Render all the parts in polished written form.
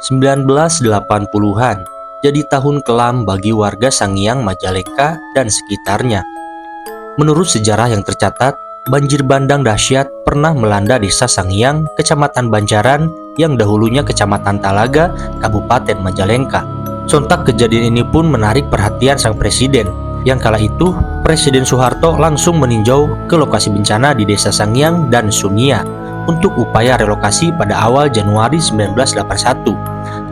1980-an jadi tahun kelam bagi warga Sangiang Majalengka dan sekitarnya. Menurut sejarah yang tercatat, banjir bandang dahsyat pernah melanda desa Sangiang, Kecamatan Banjaran yang dahulunya Kecamatan Talaga, Kabupaten Majalengka. Sontak kejadian ini pun menarik perhatian sang presiden, yang kala itu Presiden Soeharto langsung meninjau ke lokasi bencana di desa Sangiang dan Sunia untuk upaya relokasi pada awal Januari 1981.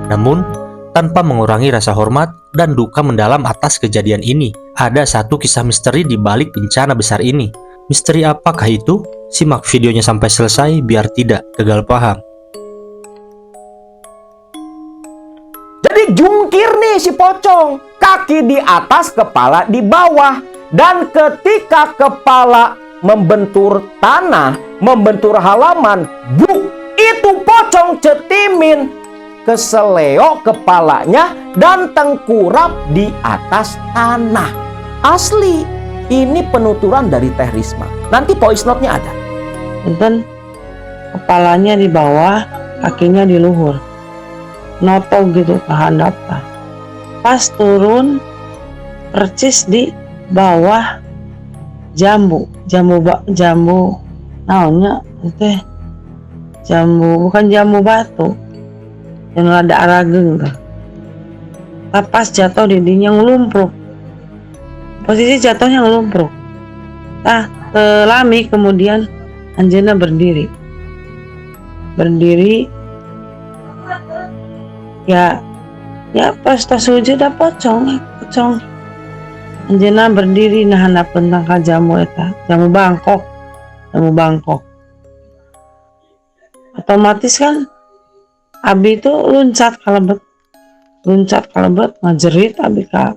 Namun, tanpa mengurangi rasa hormat dan duka mendalam atas kejadian ini, ada satu kisah misteri di balik bencana besar ini. Misteri apakah itu? Simak videonya sampai selesai biar tidak gagal paham. Jadi jungkir nih si pocong, kaki di atas, kepala di bawah. Dan ketika kepala membentur tanah, membentur halaman, buk, itu pocong cetimin keseleo kepalanya dan tengkurap di atas tanah. Asli, ini penuturan dari Teh Risma. Nanti voice note-nya ada. Enten kepalanya di bawah, kakinya di luhur, noto gitu ke handapnya. Pas turun percis di bawah jambu naonnya teh jambu, bukan jambu batu yang ada arageng tuh. Pas jatuh didinya ngelumpruk, posisi jatuhnya ngelumpruk. Telami kemudian anjeunna berdiri ya pas tas sujud ada pocong anjeunna berdiri nah handapeun tangka jamu eta, jamu Bangkok. Otomatis kan abi itu loncat kalebet ngajerit abi ka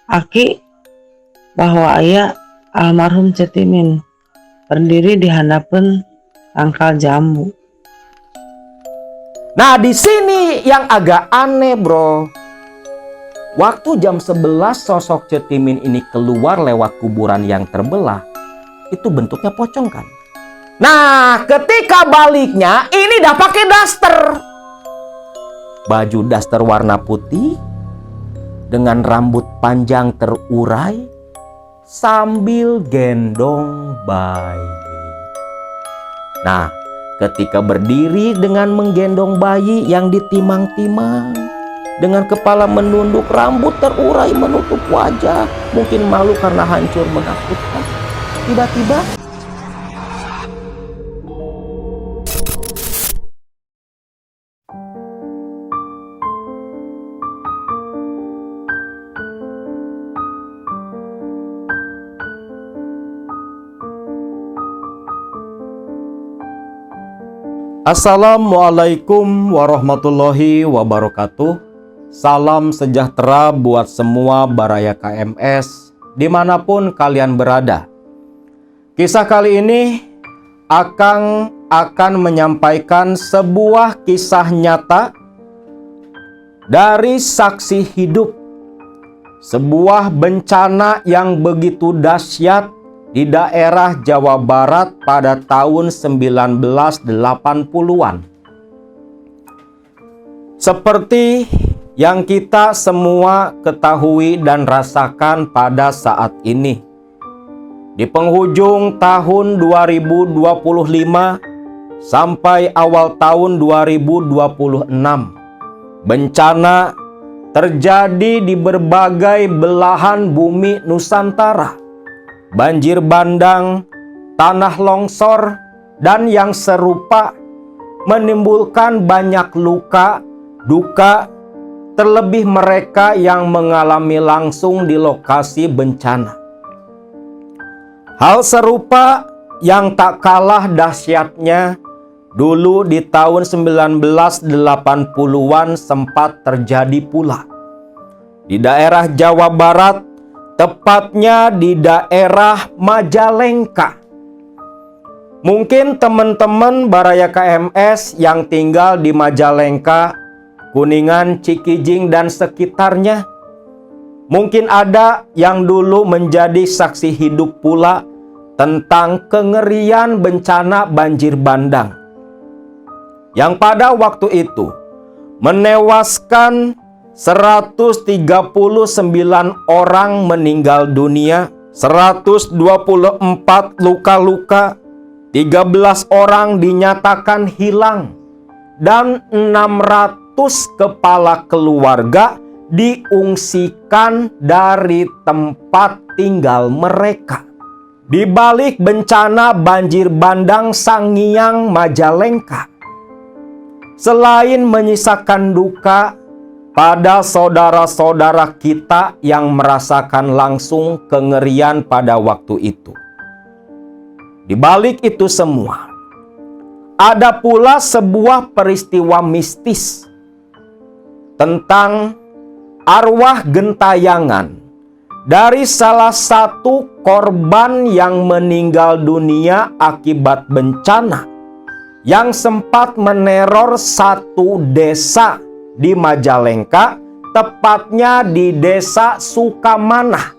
aki bahwa aya almarhum cetimin berdiri di handapeun tangkal jambu. Nah, di sini yang agak aneh, bro. Waktu jam 11 sosok cetimin ini keluar lewat kuburan yang terbelah, itu bentuknya pocong kan? Nah, ketika baliknya ini dah pakai daster. Baju daster warna putih dengan rambut panjang terurai sambil gendong bayi. Nah, ketika berdiri dengan menggendong bayi yang ditimang-timang, dengan kepala menunduk, rambut terurai menutup wajah, mungkin malu karena hancur menakutkan. Tiba-tiba Assalamualaikum warahmatullahi wabarakatuh. Salam sejahtera buat semua baraya KMS dimanapun kalian berada. Kisah kali ini akan menyampaikan sebuah kisah nyata dari saksi hidup. Sebuah bencana yang begitu dahsyat di daerah Jawa Barat pada tahun 1980-an. Seperti yang kita semua ketahui dan rasakan pada saat ini. Di penghujung tahun 2025 sampai awal tahun 2026, bencana terjadi di berbagai belahan bumi Nusantara. Banjir bandang, tanah longsor, dan yang serupa menimbulkan banyak luka, duka, terlebih mereka yang mengalami langsung di lokasi bencana. Hal serupa yang tak kalah dahsyatnya dulu di tahun 1980-an sempat terjadi pula di daerah Jawa Barat, tepatnya di daerah Majalengka. Mungkin teman-teman baraya KMS yang tinggal di Majalengka, Kuningan, Cikijing, dan sekitarnya, mungkin ada yang dulu menjadi saksi hidup pula tentang kengerian bencana banjir bandang. Yang pada waktu itu menewaskan 139 orang meninggal dunia, 124 luka-luka, 13 orang dinyatakan hilang, dan 600 kepala keluarga diungsikan dari tempat tinggal mereka. Di balik bencana banjir bandang Sangiang Majalengka, selain menyisakan duka pada saudara-saudara kita yang merasakan langsung kengerian pada waktu itu, di balik itu semua, ada pula sebuah peristiwa mistis tentang arwah gentayangan dari salah satu korban yang meninggal dunia akibat bencana yang sempat meneror satu desa di Majalengka, tepatnya di Desa Sukamanah,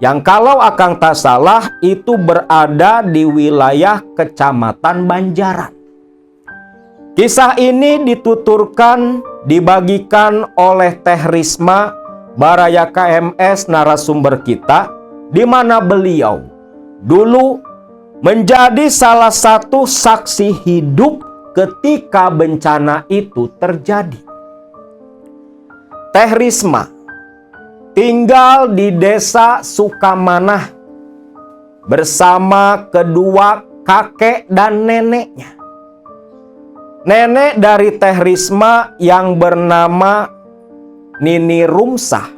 yang kalau akang tak salah itu berada di wilayah Kecamatan Banjaran. Kisah ini dituturkan, dibagikan oleh Teh Risma, Baraya KMS narasumber kita, di mana beliau dulu menjadi salah satu saksi hidup ketika bencana itu terjadi. Teh Risma tinggal di Desa Sukamanah bersama kedua kakek dan neneknya. Nenek dari Teh Risma yang bernama Nini Rumsah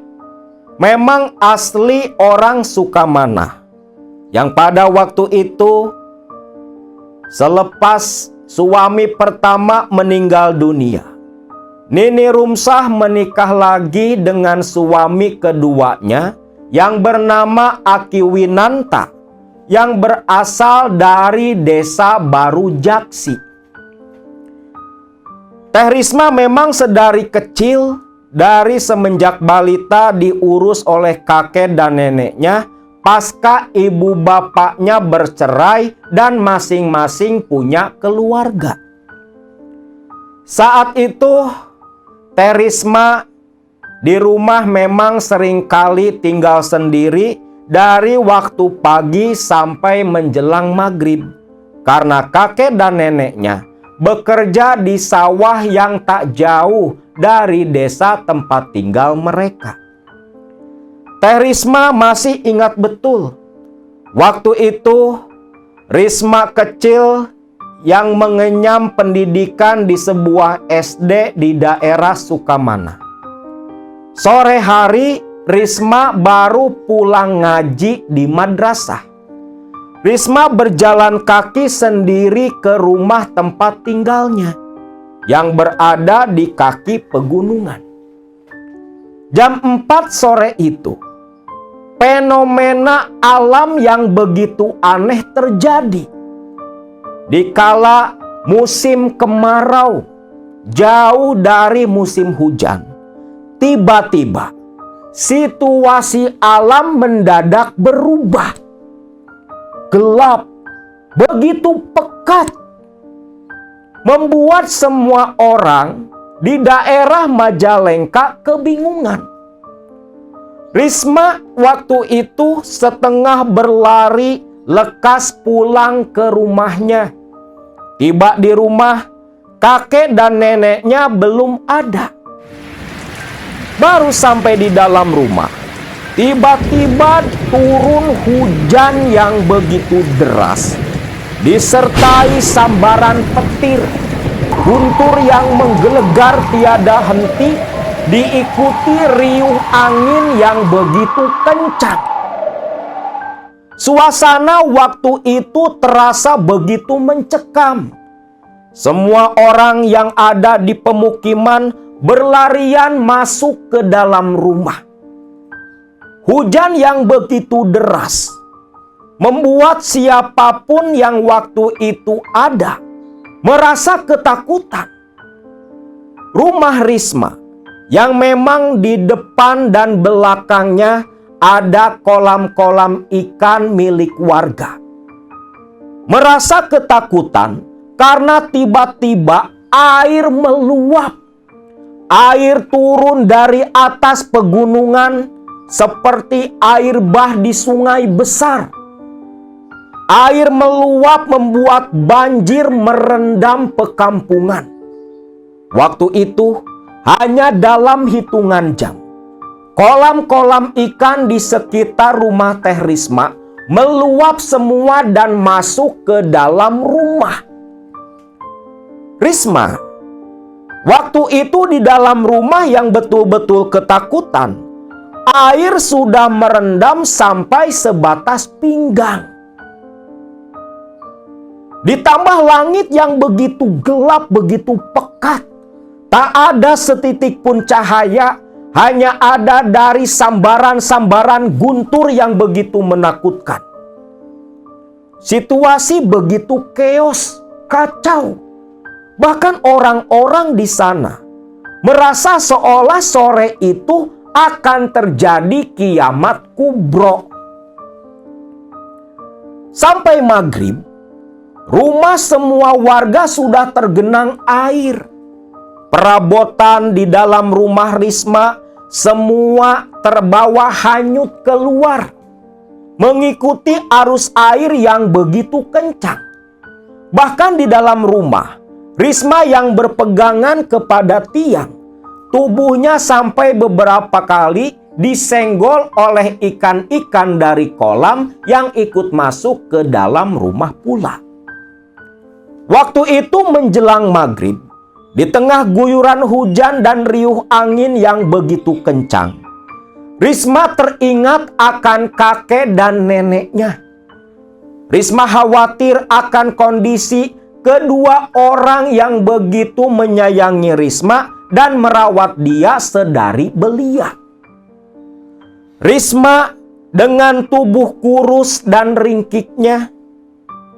memang asli orang Sukamanah, yang pada waktu itu selepas suami pertama meninggal dunia, Nini Rumsah menikah lagi dengan suami keduanya yang bernama Aki Winanta, yang berasal dari Desa Baru Jaksi. Teh Risma memang sedari kecil, dari semenjak balita diurus oleh kakek dan neneknya pasca ibu bapaknya bercerai dan masing-masing punya keluarga. Saat itu Teh Risma di rumah memang seringkali tinggal sendiri dari waktu pagi sampai menjelang maghrib, karena kakek dan neneknya bekerja di sawah yang tak jauh dari desa tempat tinggal mereka. Teh Risma masih ingat betul, waktu itu Risma kecil yang mengenyam pendidikan di sebuah SD di daerah Sukamanah. Sore hari Risma baru pulang ngaji di madrasah. Risma berjalan kaki sendiri ke rumah tempat tinggalnya yang berada di kaki pegunungan. Jam 4 sore itu, fenomena alam yang begitu aneh terjadi. Dikala musim kemarau, jauh dari musim hujan, tiba-tiba situasi alam mendadak berubah. Gelap, begitu pekat, membuat semua orang di daerah Majalengka kebingungan. Risma waktu itu setengah berlari lekas pulang ke rumahnya. Tiba di rumah, kakek dan neneknya belum ada. Baru sampai di dalam rumah, tiba-tiba turun hujan yang begitu deras, disertai sambaran petir, guntur yang menggelegar tiada henti, diikuti riuh angin yang begitu kencang. Suasana waktu itu terasa begitu mencekam. Semua orang yang ada di pemukiman berlarian masuk ke dalam rumah. Hujan yang begitu deras membuat siapapun yang waktu itu ada merasa ketakutan. Rumah Risma yang memang di depan dan belakangnya ada kolam-kolam ikan milik warga, merasa ketakutan karena tiba-tiba air meluap Air turun dari atas pegunungan seperti air bah di sungai besar. Air meluap membuat banjir merendam pekampungan. Waktu itu hanya dalam hitungan jam, kolam-kolam ikan di sekitar rumah Teh Risma meluap semua dan masuk ke dalam rumah. Risma waktu itu di dalam rumah yang betul-betul ketakutan. Air sudah merendam sampai sebatas pinggang. Ditambah langit yang begitu gelap, begitu pekat. Tak ada setitik pun cahaya, hanya ada dari sambaran-sambaran guntur yang begitu menakutkan. Situasi begitu keos, kacau. Bahkan orang-orang di sana merasa seolah sore itu akan terjadi kiamat kubro. Sampai maghrib, rumah semua warga sudah tergenang air. Perabotan di dalam rumah Risma semua terbawa hanyut keluar, mengikuti arus air yang begitu kencang. Bahkan di dalam rumah, Risma yang berpegangan kepada tiang, tubuhnya sampai beberapa kali disenggol oleh ikan-ikan dari kolam yang ikut masuk ke dalam rumah pula. Waktu itu menjelang maghrib, di tengah guyuran hujan dan riuh angin yang begitu kencang, Risma teringat akan kakek dan neneknya. Risma khawatir akan kondisi kedua orang yang begitu menyayangi Risma dan merawat dia sedari belia. Risma dengan tubuh kurus dan ringkiknya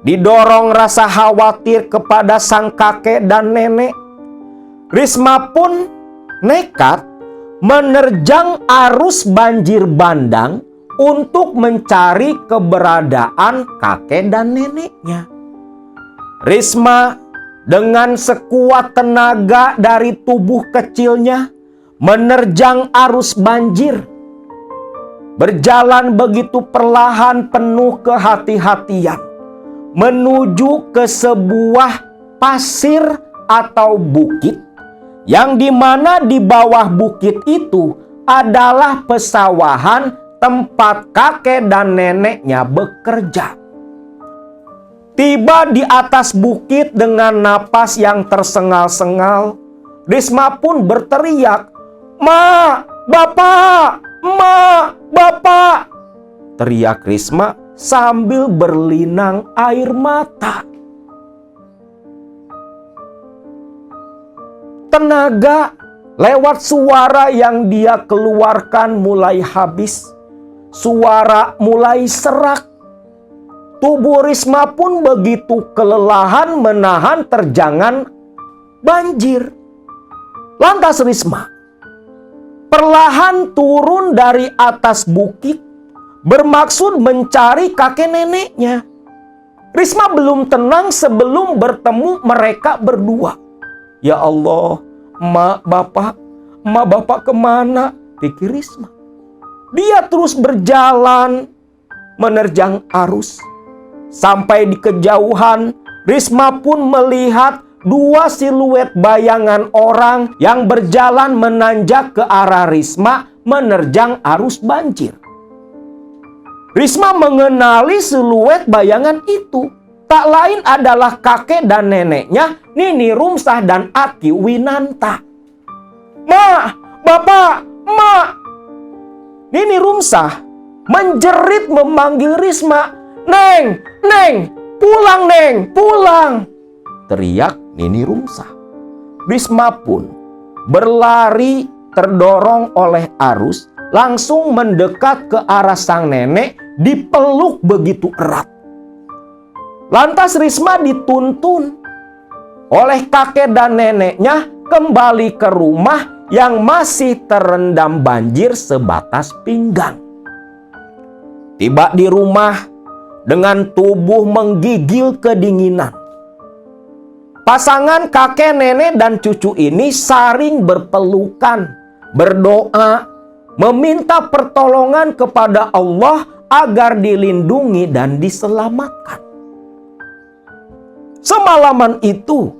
didorong rasa khawatir kepada sang kakek dan nenek. Risma pun nekat menerjang arus banjir bandang untuk mencari keberadaan kakek dan neneknya. Risma dengan sekuat tenaga dari tubuh kecilnya menerjang arus banjir. Berjalan begitu perlahan penuh kehati-hatian menuju ke sebuah pasir atau bukit, yang dimana di bawah bukit itu adalah pesawahan tempat kakek dan neneknya bekerja. Tiba di atas bukit dengan napas yang tersengal-sengal, Risma pun berteriak, "Ma, Bapak! Ma, Bapak!" Teriak Risma sambil berlinang air mata. Tenaga lewat suara yang dia keluarkan mulai habis. Suara mulai serak. Tubuh Risma pun begitu kelelahan menahan terjangan banjir. Lantas Risma perlahan turun dari atas bukit, bermaksud mencari kakek neneknya. Risma belum tenang sebelum bertemu mereka berdua. "Ya Allah, emak bapak kemana?" pikir Risma. Dia terus berjalan menerjang arus. Sampai di kejauhan, Risma pun melihat dua siluet bayangan orang yang berjalan menanjak ke arah Risma menerjang arus banjir. Risma mengenali siluet bayangan itu. Tak lain adalah kakek dan neneknya, Nini Rumsah dan Aki Winanta. "Ma, Bapak, Ma!" Nini Rumsah menjerit memanggil Risma. "Neng, Neng, pulang Neng, pulang!" teriak Nini Rumsah. Risma pun berlari terdorong oleh arus, langsung mendekat ke arah sang nenek, dipeluk begitu erat. Lantas Risma dituntun oleh kakek dan neneknya kembali ke rumah yang masih terendam banjir sebatas pinggang. Tiba di rumah dengan tubuh menggigil kedinginan. pasangan kakek, nenek, dan cucu ini saling berpelukan, berdoa, meminta pertolongan kepada Allah agar dilindungi dan diselamatkan. Semalaman itu,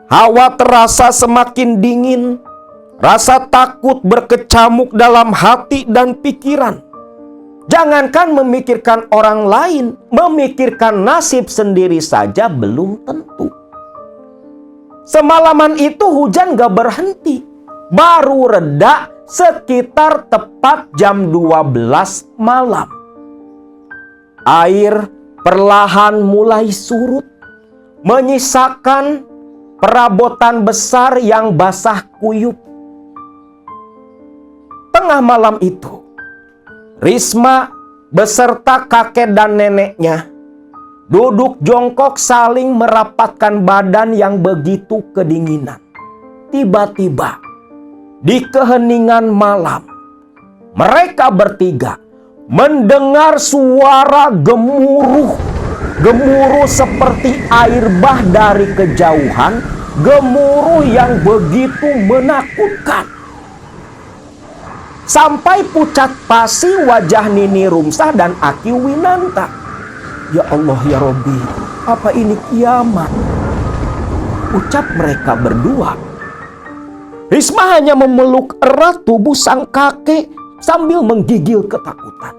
hawa terasa semakin dingin, rasa takut berkecamuk dalam hati dan pikiran. Jangankan memikirkan orang lain, memikirkan nasib sendiri saja belum tentu. Semalaman itu hujan gak berhenti, baru reda sekitar tepat jam 12 malam. Air perlahan mulai surut, menyisakan perabotan besar yang basah kuyup. Tengah malam itu, Risma beserta kakek dan neneknya duduk jongkok saling merapatkan badan yang begitu kedinginan. Tiba-tiba, di keheningan malam, mereka bertiga mendengar suara gemuruh. Gemuruh seperti air bah dari kejauhan, gemuruh yang begitu menakutkan. Sampai pucat pasi wajah Nini Rumsah dan Aki Winanta. Ya Allah ya Robbi, apa ini kiamat? Ucap mereka berdua. Risma hanya memeluk erat tubuh sang kakek sambil menggigil ketakutan.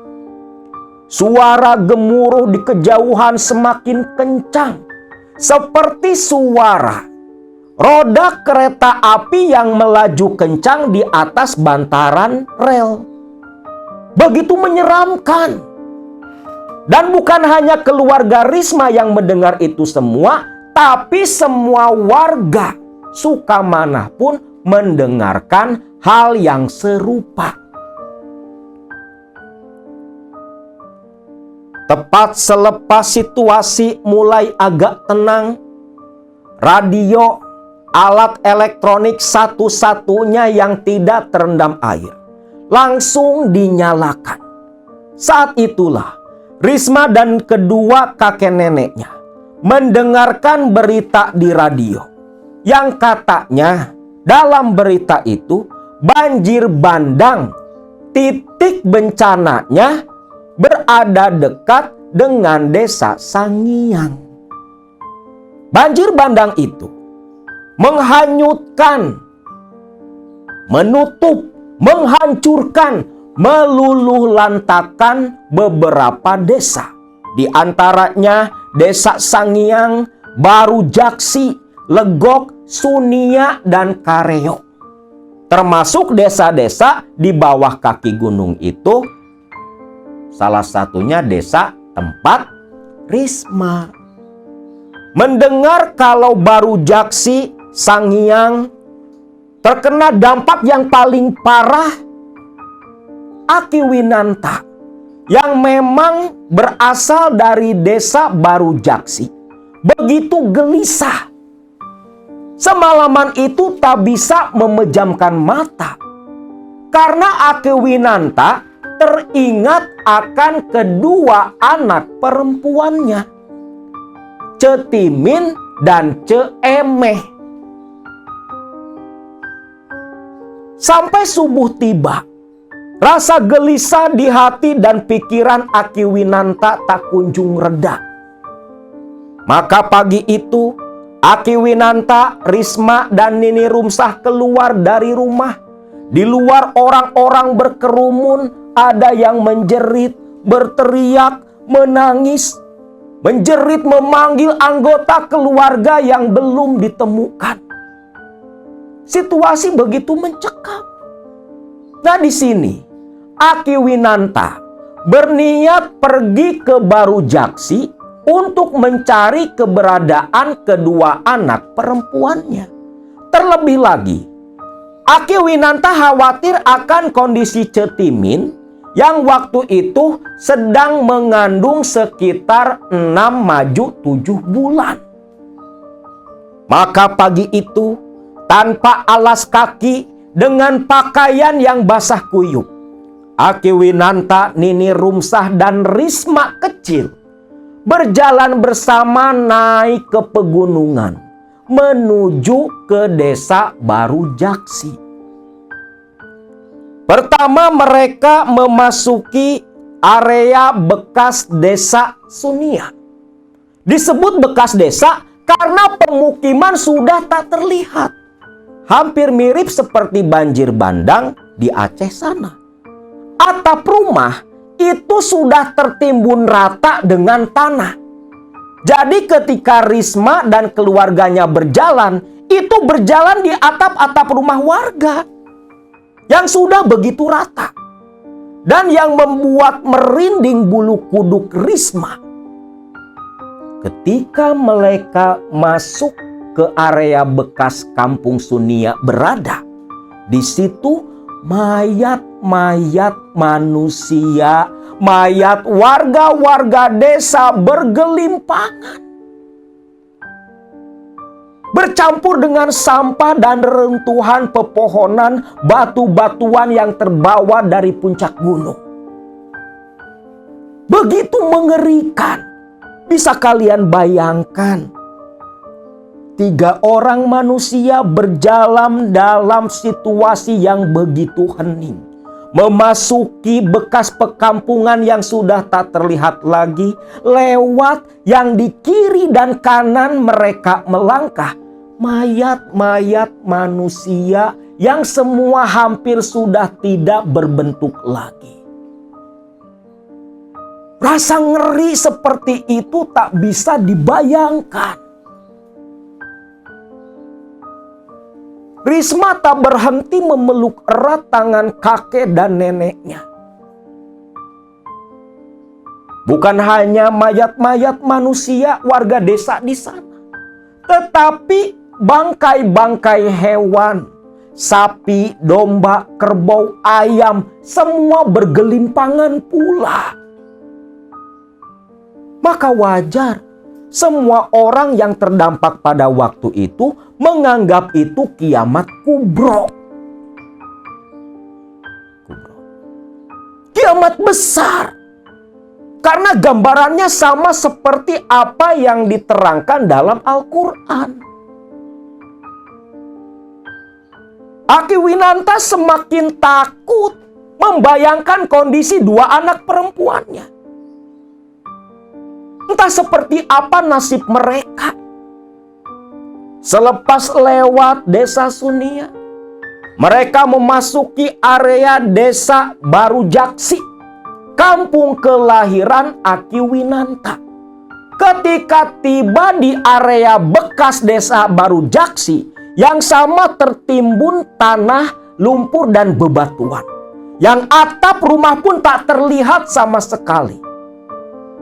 Suara gemuruh di kejauhan semakin kencang, seperti suara roda kereta api yang melaju kencang di atas bantaran rel. Begitu menyeramkan. Dan bukan hanya keluarga Risma yang mendengar itu semua, tapi semua warga Sukamanah pun mendengarkan hal yang serupa. Tepat selepas situasi mulai agak tenang, radio, alat elektronik satu-satunya yang tidak terendam air, langsung dinyalakan. Saat itulah Risma dan kedua kakek neneknya mendengarkan berita di radio yang katanya dalam berita itu banjir bandang, titik bencananya berada dekat dengan desa Sangiang. Banjir bandang itu menghanyutkan, menutup, menghancurkan, meluluh lantakan beberapa desa. Di antaranya desa Sangiang, Baru Jaksi, Legok, Sunia, dan Kareo. Termasuk desa-desa di bawah kaki gunung itu, salah satunya desa tempat Risma. Mendengar kalau Baru Jaksi, Sangiang terkena dampak yang paling parah, Aki Winanta yang memang berasal dari desa Baru Jaksi begitu gelisah. Semalaman itu tak bisa memejamkan mata karena Aki Winanta teringat akan kedua anak perempuannya, Cetimin dan Ceemeh. Sampai subuh tiba, rasa gelisah di hati dan pikiran Aki Winanta tak kunjung reda. Maka pagi itu, Aki Winanta, Risma, dan Nini Rumsah keluar dari rumah. Di luar orang-orang berkerumun, ada yang menjerit, berteriak, menangis, menjerit memanggil anggota keluarga yang belum ditemukan. Situasi begitu mencekam. Nah, di sini Aki Winanta berniat pergi ke Baru Jaksi untuk mencari keberadaan kedua anak perempuannya. Terlebih lagi, Aki Winanta khawatir akan kondisi Cetimin yang waktu itu sedang mengandung sekitar 6 maju 7 bulan. Maka pagi itu, tanpa alas kaki, dengan pakaian yang basah kuyup, Aki Winanta, Nini Rumsah, dan Risma kecil berjalan bersama naik ke pegunungan menuju ke desa Baru Jaksi. Pertama, mereka memasuki area bekas desa Sunia. Disebut bekas desa karena pemukiman sudah tak terlihat. Hampir mirip seperti banjir bandang di Aceh sana. Atap rumah itu sudah tertimbun rata dengan tanah. Jadi ketika Risma dan keluarganya berjalan, itu berjalan di atap-atap rumah warga yang sudah begitu rata. Dan yang membuat merinding bulu kuduk Risma, ketika mereka masuk ke area bekas kampung Sunia berada, di situ mayat-mayat manusia, mayat warga-warga desa bergelimpangan. Bercampur dengan sampah dan reruntuhan pepohonan, batu-batuan yang terbawa dari puncak gunung. Begitu mengerikan. Bisa kalian bayangkan, 3 orang manusia berjalan dalam situasi yang begitu hening, memasuki bekas pekampungan yang sudah tak terlihat lagi, lewat yang di kiri dan kanan mereka melangkah, mayat-mayat manusia yang semua hampir sudah tidak berbentuk lagi. Rasa ngeri seperti itu tak bisa dibayangkan. Risma tak berhenti memeluk erat tangan kakek dan neneknya. Bukan hanya mayat-mayat manusia warga desa di sana, tetapi bangkai-bangkai hewan, sapi, domba, kerbau, ayam, semua bergelimpangan pula. Maka wajar semua orang yang terdampak pada waktu itu menganggap itu kiamat kubro. Kiamat besar. Karena gambarannya sama seperti apa yang diterangkan dalam Al-Quran. Aki Winanta semakin takut membayangkan kondisi 2 anak perempuannya. Entah seperti apa nasib mereka. Selepas lewat desa Sunia, mereka memasuki area desa Baru Jaksi, kampung kelahiran Aki Winanta. Ketika tiba di area bekas desa Baru Jaksi, yang sama tertimbun tanah, lumpur, dan bebatuan. Yang atap rumah pun tak terlihat sama sekali.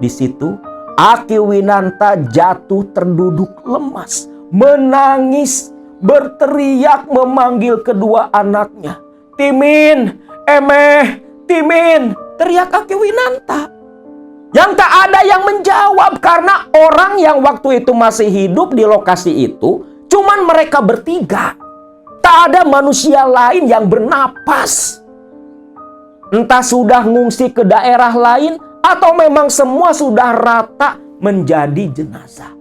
Di situ, Aki Winanta jatuh terduduk lemas, menangis, berteriak memanggil kedua anaknya. "Timin, Emeh, Timin!" teriak Aki Winanta. Yang tak ada yang menjawab karena orang yang waktu itu masih hidup di lokasi itu cuman mereka bertiga. Tak ada manusia lain yang bernapas. Entah sudah ngungsi ke daerah lain atau memang semua sudah rata menjadi jenazah.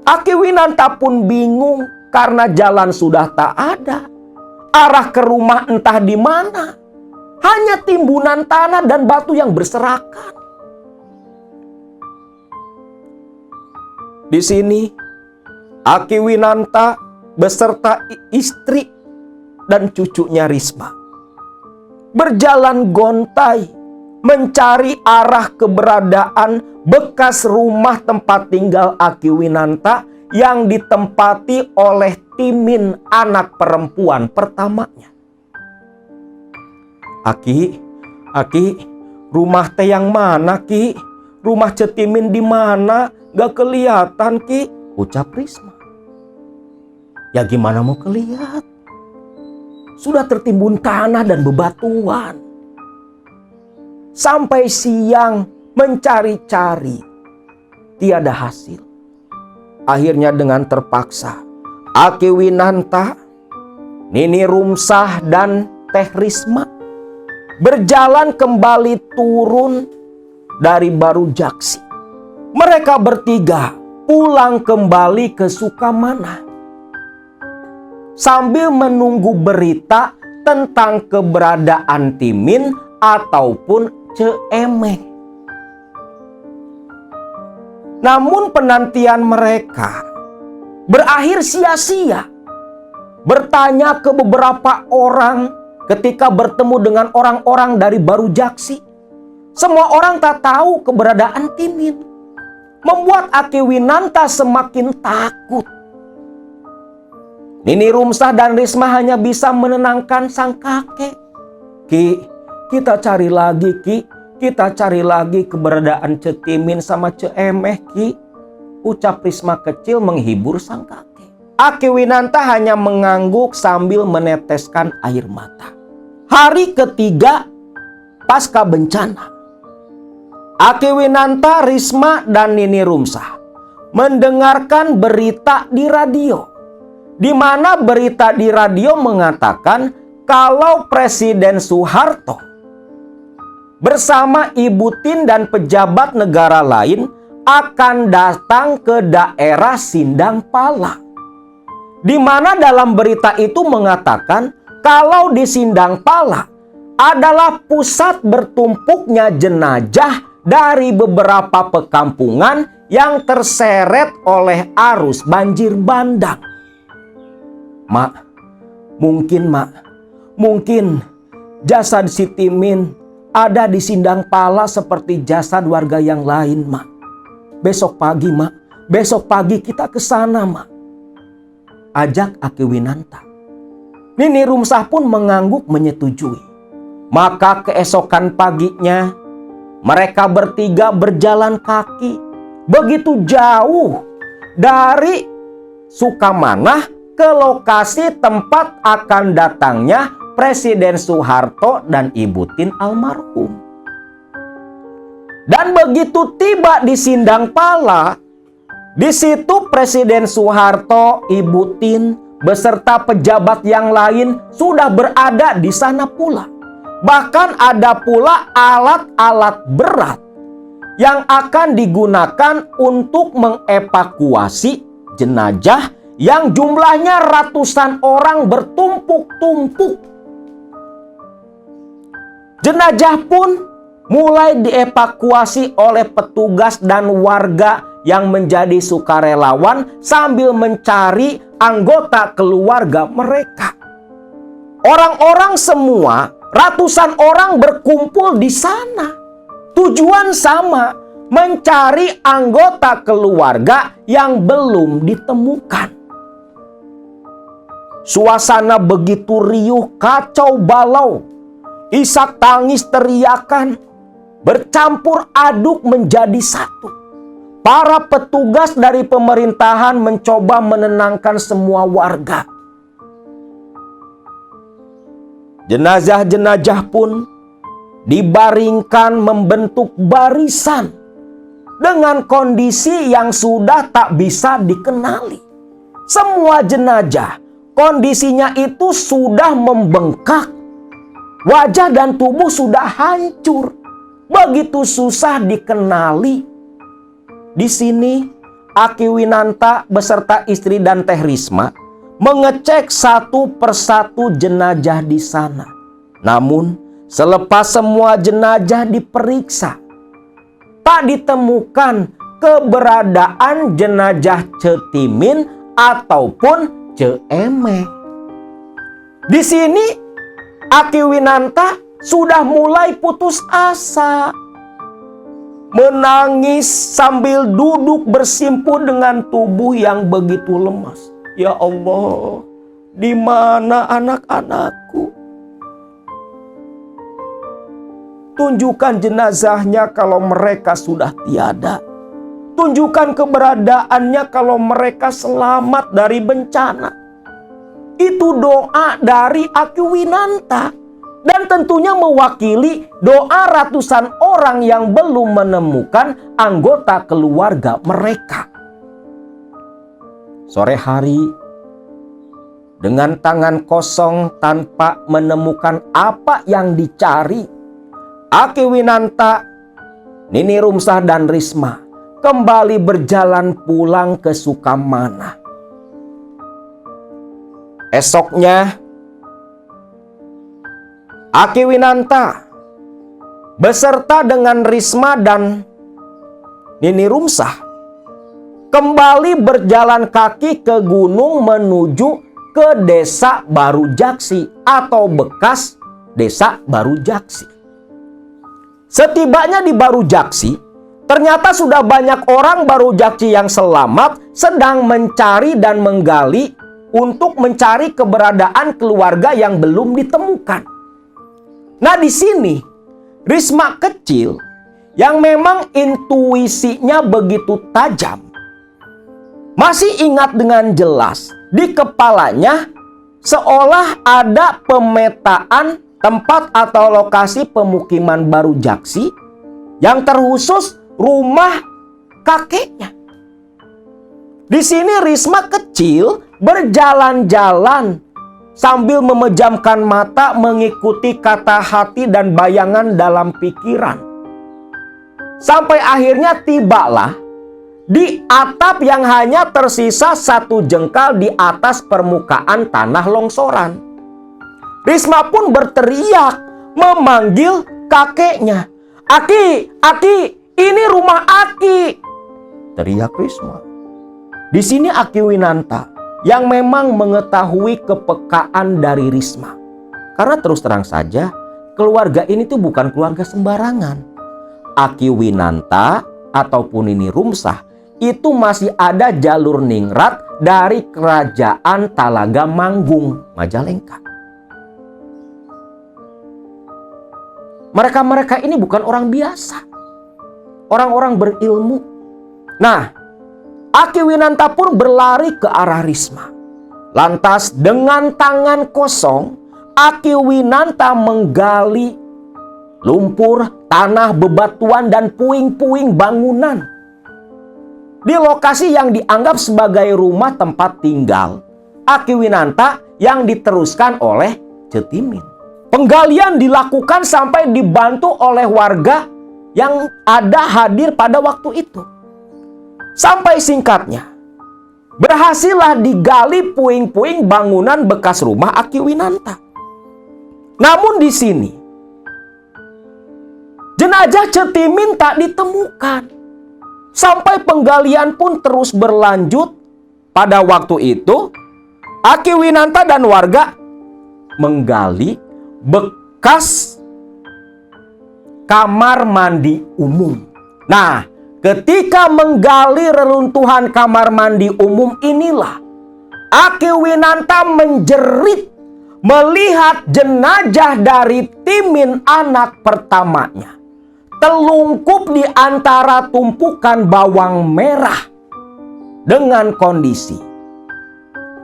Aki Winanta pun bingung karena jalan sudah tak ada. Arah ke rumah entah di mana. Hanya timbunan tanah dan batu yang berserakan. Di sini, Aki Winanta beserta istri dan cucunya Risma berjalan gontai mencari arah keberadaan bekas rumah tempat tinggal Aki Winanta yang ditempati oleh Timin, anak perempuan pertamanya. Aki, rumah teh yang mana, Ki? Rumah Cetimin di mana? Gak kelihatan, Ki, ucap Risma. Ya gimana mau kelihatan? Sudah tertimbun tanah dan bebatuan. Sampai siang mencari-cari, tiada hasil. Akhirnya dengan terpaksa, Aki Winanta, Nini Rumsah, dan Teh Risma berjalan kembali turun dari Baru Jaksi Mereka bertiga pulang kembali ke Sukamana sambil menunggu berita tentang keberadaan Timin ataupun Ceemeh. Namun penantian mereka berakhir sia-sia. Bertanya ke beberapa orang ketika bertemu dengan orang-orang dari Baru Jaksi, semua orang tak tahu keberadaan Timin. Membuat Akiwinanta semakin takut. Nini Rumsah dan Risma hanya bisa menenangkan sang kakek. Ki, kita cari lagi Ki. Kita cari lagi keberadaan Cetimin sama Ceemeh Ki. Ucap Risma kecil menghibur sang kakek. Akiwinanta hanya mengangguk sambil meneteskan air mata. Hari ketiga pasca bencana, Akiwinanta, Risma, dan Nini Rumsah mendengarkan berita di radio, di mana berita di radio mengatakan kalau Presiden Soeharto bersama Ibu Tien dan pejabat negara lain akan datang ke daerah Sindang Pala. Di mana dalam berita itu mengatakan kalau di Sindang Pala adalah pusat bertumpuknya jenazah dari beberapa perkampungan yang terseret oleh arus banjir bandang. Mungkin jasad si Timin ada di Sindang Pala seperti jasad warga yang lain, Mak. Besok pagi kita ke sana, Mak. Ajak Akiwinanta. Nini Rumsah pun mengangguk menyetujui. Maka keesokan paginya mereka bertiga berjalan kaki begitu jauh dari Sukamana ke lokasi tempat akan datangnya Presiden Soeharto dan Ibu Tien almarhum. Dan begitu tiba di Sindang Pala, di situ Presiden Soeharto, Ibu Tien, beserta pejabat yang lain sudah berada di sana pula. Bahkan ada pula alat-alat berat yang akan digunakan untuk mengevakuasi jenazah yang jumlahnya ratusan orang bertumpuk-tumpuk. Jenazah pun mulai dievakuasi oleh petugas dan warga yang menjadi sukarelawan sambil mencari anggota keluarga mereka. Orang-orang semua, ratusan orang berkumpul di sana. Tujuan sama, mencari anggota keluarga yang belum ditemukan. Suasana begitu riuh, kacau balau. Isak tangis teriakan, bercampur aduk menjadi satu. Para petugas dari pemerintahan mencoba menenangkan semua warga. Jenazah-jenazah pun dibaringkan membentuk barisan dengan kondisi yang sudah tak bisa dikenali. Semua jenazah kondisinya itu sudah membengkak. Wajah dan tubuh sudah hancur. Begitu susah dikenali. Di sini Akiwinanta beserta istri dan Teh Risma mengecek satu persatu jenazah di sana. Namun selepas semua jenazah diperiksa, tak ditemukan keberadaan jenazah Cetimin ataupun Ceemeh. Di sini Akiwinanta sudah mulai putus asa. Menangis sambil duduk bersimpu dengan tubuh yang begitu lemas. Ya Allah, di mana anak-anakku? Tunjukkan jenazahnya kalau mereka sudah tiada. Tunjukkan keberadaannya kalau mereka selamat dari bencana. Itu doa dari Akiwinanta. Dan tentunya mewakili doa ratusan orang yang belum menemukan anggota keluarga mereka. Sore hari, dengan tangan kosong tanpa menemukan apa yang dicari, Akiwinanta, Nini Rumsah dan Risma kembali berjalan pulang ke Sukamana. Esoknya, Aki Winanta beserta dengan Risma dan Nini Rumsah kembali berjalan kaki ke gunung menuju ke Desa Baru Jaksi atau bekas Desa Baru Jaksi. Setibanya di Baru Jaksi, ternyata sudah banyak orang Baru Jaksi yang selamat sedang mencari dan menggali untuk mencari keberadaan keluarga yang belum ditemukan. Nah, di sini Risma kecil yang memang intuisinya begitu tajam masih ingat dengan jelas di kepalanya seolah ada pemetaan tempat atau lokasi pemukiman Baru Jaksi yang terkhusus rumah kakeknya. Di sini Risma kecil berjalan-jalan sambil memejamkan mata mengikuti kata hati dan bayangan dalam pikiran. Sampai akhirnya tibalah di atap yang hanya tersisa 1 jengkal di atas permukaan tanah longsoran. Risma pun berteriak memanggil kakeknya. "Aki, Aki, ini rumah Aki!" teriak Risma. Di sini Aki Winanta yang memang mengetahui kepekaan dari Risma. Karena terus terang saja, keluarga ini tuh bukan keluarga sembarangan. Aki Winanta ataupun Nini Rumsah itu masih ada jalur ningrat dari kerajaan Talaga Manggung, Majalengka. Mereka-mereka ini bukan orang biasa. Orang-orang berilmu. Nah, Aki Winanta pun berlari ke arah Risma. Lantas dengan tangan kosong, Aki Winanta menggali lumpur, tanah, bebatuan, dan puing-puing bangunan di lokasi yang dianggap sebagai rumah tempat tinggal Aki Winanta yang diteruskan oleh Cetimin. Penggalian dilakukan sampai dibantu oleh warga yang ada hadir pada waktu itu. Sampai singkatnya, berhasillah digali puing-puing bangunan bekas rumah Aki Winanta. Namun di sini, jenazah Cetimin tak ditemukan. Sampai penggalian pun terus berlanjut. Pada waktu itu, Aki Winanta dan warga menggali bekas kamar mandi umum. Nah, ketika menggali reruntuhan kamar mandi umum inilah Aki Winanta menjerit melihat jenazah dari Timin anak pertamanya telungkup di antara tumpukan bawang merah dengan kondisi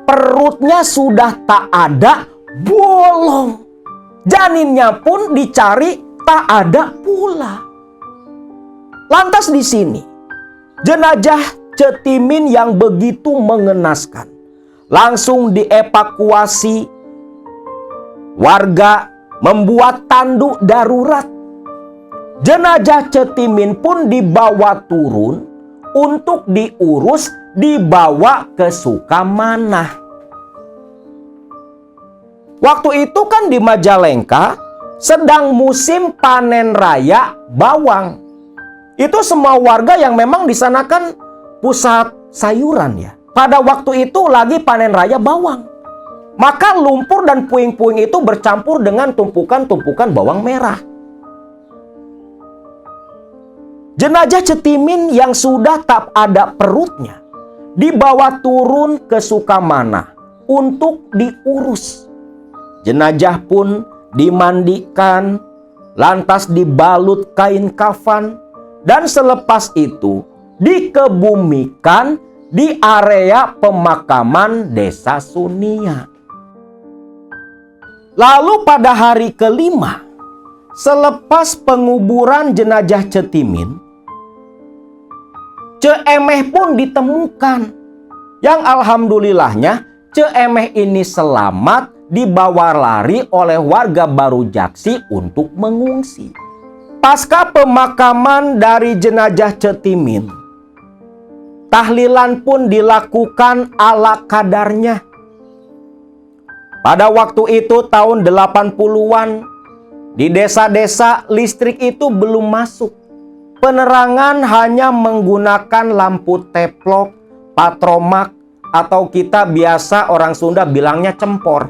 perutnya sudah tak ada, bolong. Janinnya pun dicari tak ada pula. Lantas di sini, jenazah Cetimin yang begitu mengenaskan langsung dievakuasi. Warga membuat tanduk darurat. Jenazah Cetimin pun dibawa turun untuk diurus, dibawa ke Sukamana. Waktu itu kan di Majalengka sedang musim panen raya bawang. Itu semua warga yang memang di sana kan pusat sayuran ya. Pada waktu itu lagi panen raya bawang. Maka lumpur dan puing-puing itu bercampur dengan tumpukan-tumpukan bawang merah. Jenazah Cetimin yang sudah tak ada perutnya dibawa turun ke Sukamana untuk diurus. Jenazah pun dimandikan, lantas dibalut kain kafan, dan selepas itu dikebumikan di area pemakaman Desa Sunia. Lalu pada hari kelima, selepas penguburan jenazah Cetimin, Ceemeh pun ditemukan. Yang alhamdulillahnya Ceemeh ini selamat dibawa lari oleh warga Baru Jaksi untuk mengungsi. Pasca pemakaman dari jenazah Cetimin, tahlilan pun dilakukan ala kadarnya. Pada waktu itu tahun 80-an, di desa-desa listrik itu belum masuk. Penerangan hanya menggunakan lampu teplok, patromak, atau kita biasa orang Sunda bilangnya cempor.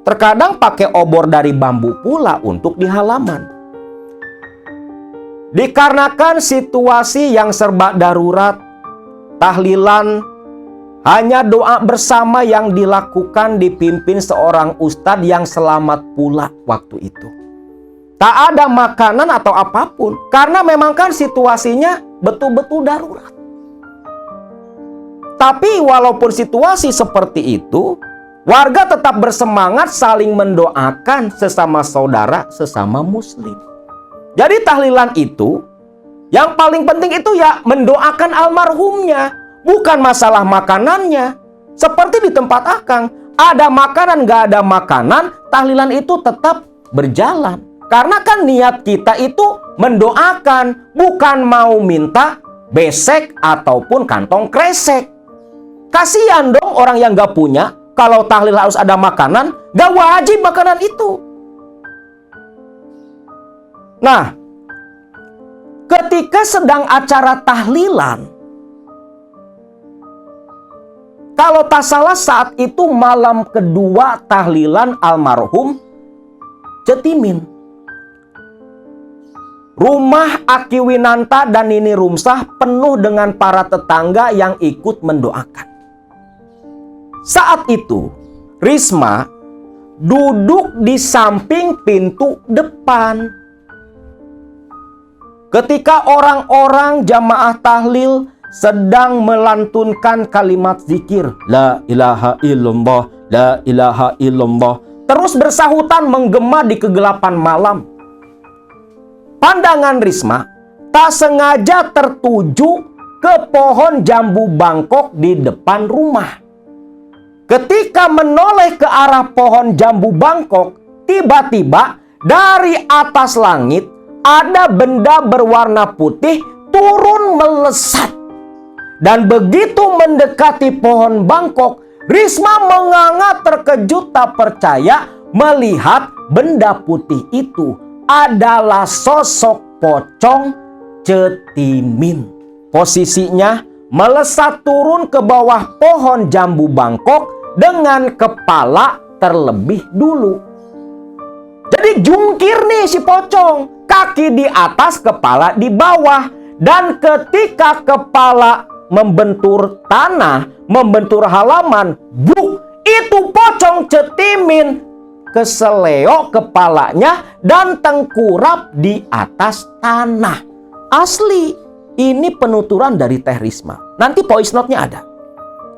Terkadang pakai obor dari bambu pula untuk di halaman. Dikarenakan situasi yang serba darurat, tahlilan hanya doa bersama yang dilakukan dipimpin seorang ustadz yang selamat pula waktu itu. Tak ada makanan atau apapun, karena memang kan situasinya betul-betul darurat. Tapi walaupun situasi seperti itu, warga tetap bersemangat saling mendoakan sesama saudara, sesama muslim. Jadi tahlilan itu, yang paling penting itu ya mendoakan almarhumnya, bukan masalah makanannya. Seperti di tempat akang, ada makanan gak ada makanan, tahlilan itu tetap berjalan. Karena kan niat kita itu mendoakan, bukan mau minta besek ataupun kantong kresek. Kasihan dong orang yang gak punya, kalau tahlil harus ada makanan, gak wajib makanan itu. Nah, ketika sedang acara tahlilan, kalau tak salah saat itu malam kedua tahlilan almarhum Cetimin. Rumah Aki Winanta dan Nini Rumsah penuh dengan para tetangga yang ikut mendoakan. Saat itu, Risma duduk di samping pintu depan. Ketika orang-orang jamaah tahlil sedang melantunkan kalimat zikir, La ilaha illallah, La ilaha illallah, terus bersahutan menggema di kegelapan malam. Pandangan Risma tak sengaja tertuju ke pohon jambu bangkok di depan rumah. Ketika menoleh ke arah pohon jambu bangkok, tiba-tiba dari atas langit ada benda berwarna putih turun melesat. Dan begitu mendekati pohon bangkok, Risma menganga terkejut tak percaya melihat benda putih itu adalah sosok pocong Cetimin. Posisinya melesat turun ke bawah pohon jambu bangkok dengan kepala terlebih dulu. Jadi jungkir nih si pocong, kaki di atas, kepala di bawah. Dan ketika kepala membentur tanah, membentur halaman, buk, itu pocong Cetimin keseleo kepalanya dan tengkurap di atas tanah. Asli, ini penuturan dari Teh Risma. Nanti voice note-nya ada.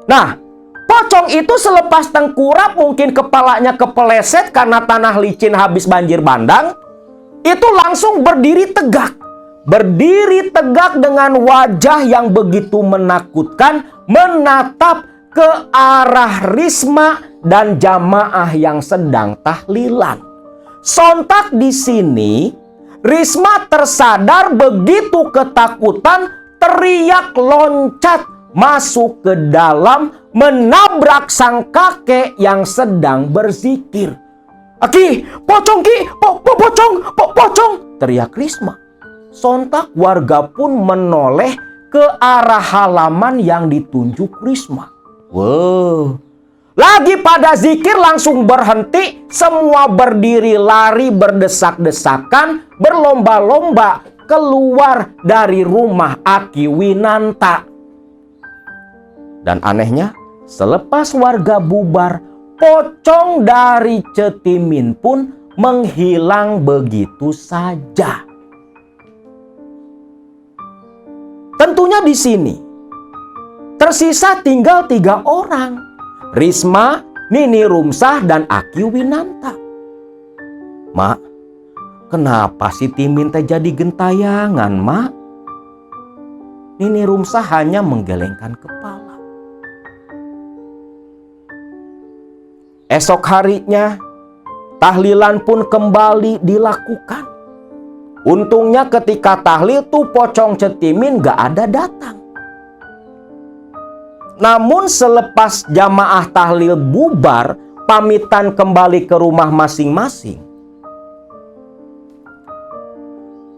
Nah, pocong itu selepas tengkurap mungkin kepalanya kepeleset karena tanah licin habis banjir bandang. Itu langsung berdiri tegak. Berdiri tegak dengan wajah yang begitu menakutkan, menatap ke arah Risma dan jamaah yang sedang tahlilan. Sontak di sini, Risma tersadar begitu ketakutan, teriak loncat masuk ke dalam, menabrak sang kakek yang sedang berzikir. "Aki, pocong Ki, pocong!" teriak Risma. Sontak warga pun menoleh ke arah halaman yang ditunjuk Risma. Wow. Lagi pada zikir langsung berhenti, semua berdiri lari berdesak-desakan, berlomba-lomba keluar dari rumah Aki Winanta. Dan anehnya, selepas warga bubar, pocong dari Cetimin pun menghilang begitu saja. Tentunya di sini tersisa tinggal 3 orang. Risma, Nini Rumsah, dan Aki Winanta. "Mak, kenapa si Timin teh jadi gentayangan, Mak?" Nini Rumsah hanya menggelengkan kepala. Esok harinya, tahlilan pun kembali dilakukan. Untungnya ketika tahlil tuh pocong Cetimin gak ada datang. Namun selepas jamaah tahlil bubar, pamitan kembali ke rumah masing-masing.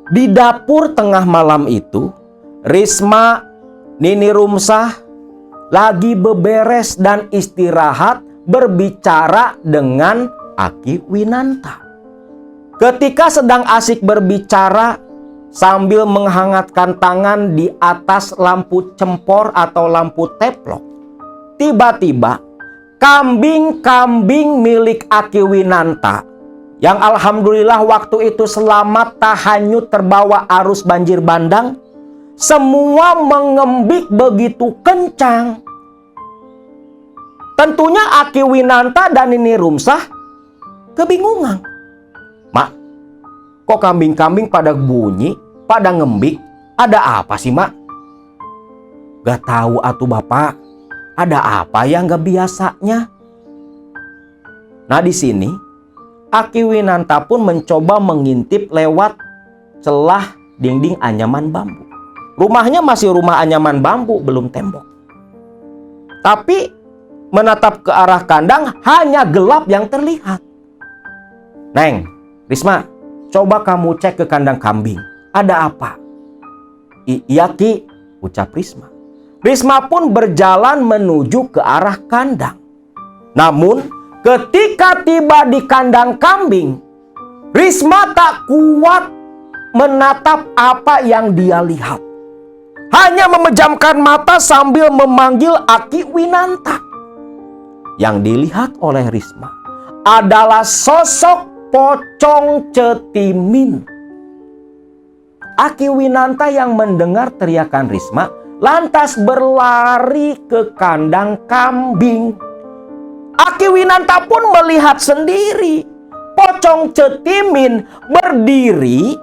Di dapur tengah malam itu, Risma, Nini Rumsah lagi beberes dan istirahat berbicara dengan Aki Winanta. Ketika sedang asik berbicara sambil menghangatkan tangan di atas lampu cempor atau lampu teplok, tiba-tiba kambing-kambing milik Aki Winanta yang alhamdulillah waktu itu selamat tak hanyut terbawa arus banjir bandang, semua mengembik begitu kencang. Tentunya Aki Winanta dan Nini Rumsah kebingungan. Mak, kok kambing-kambing pada bunyi, pada ngembik? Ada apa sih, Mak? Gak tahu atuh Bapak. Ada apa yang gak biasanya? Nah, di sini Aki Winanta pun mencoba mengintip lewat celah dinding anyaman bambu. Rumahnya masih rumah anyaman bambu, belum tembok. Tapi menatap ke arah kandang hanya gelap yang terlihat. Neng, Risma, coba kamu cek ke kandang kambing. Ada apa? Iya Ki, ucap Risma. Risma pun berjalan menuju ke arah kandang. Namun ketika tiba di kandang kambing, Risma tak kuat menatap apa yang dia lihat. Hanya memejamkan mata sambil memanggil Aki Winanta. Yang dilihat oleh Risma adalah sosok pocong Cetimin. Aki Winanta yang mendengar teriakan Risma lantas berlari ke kandang kambing. Aki Winanta pun melihat sendiri pocong Cetimin berdiri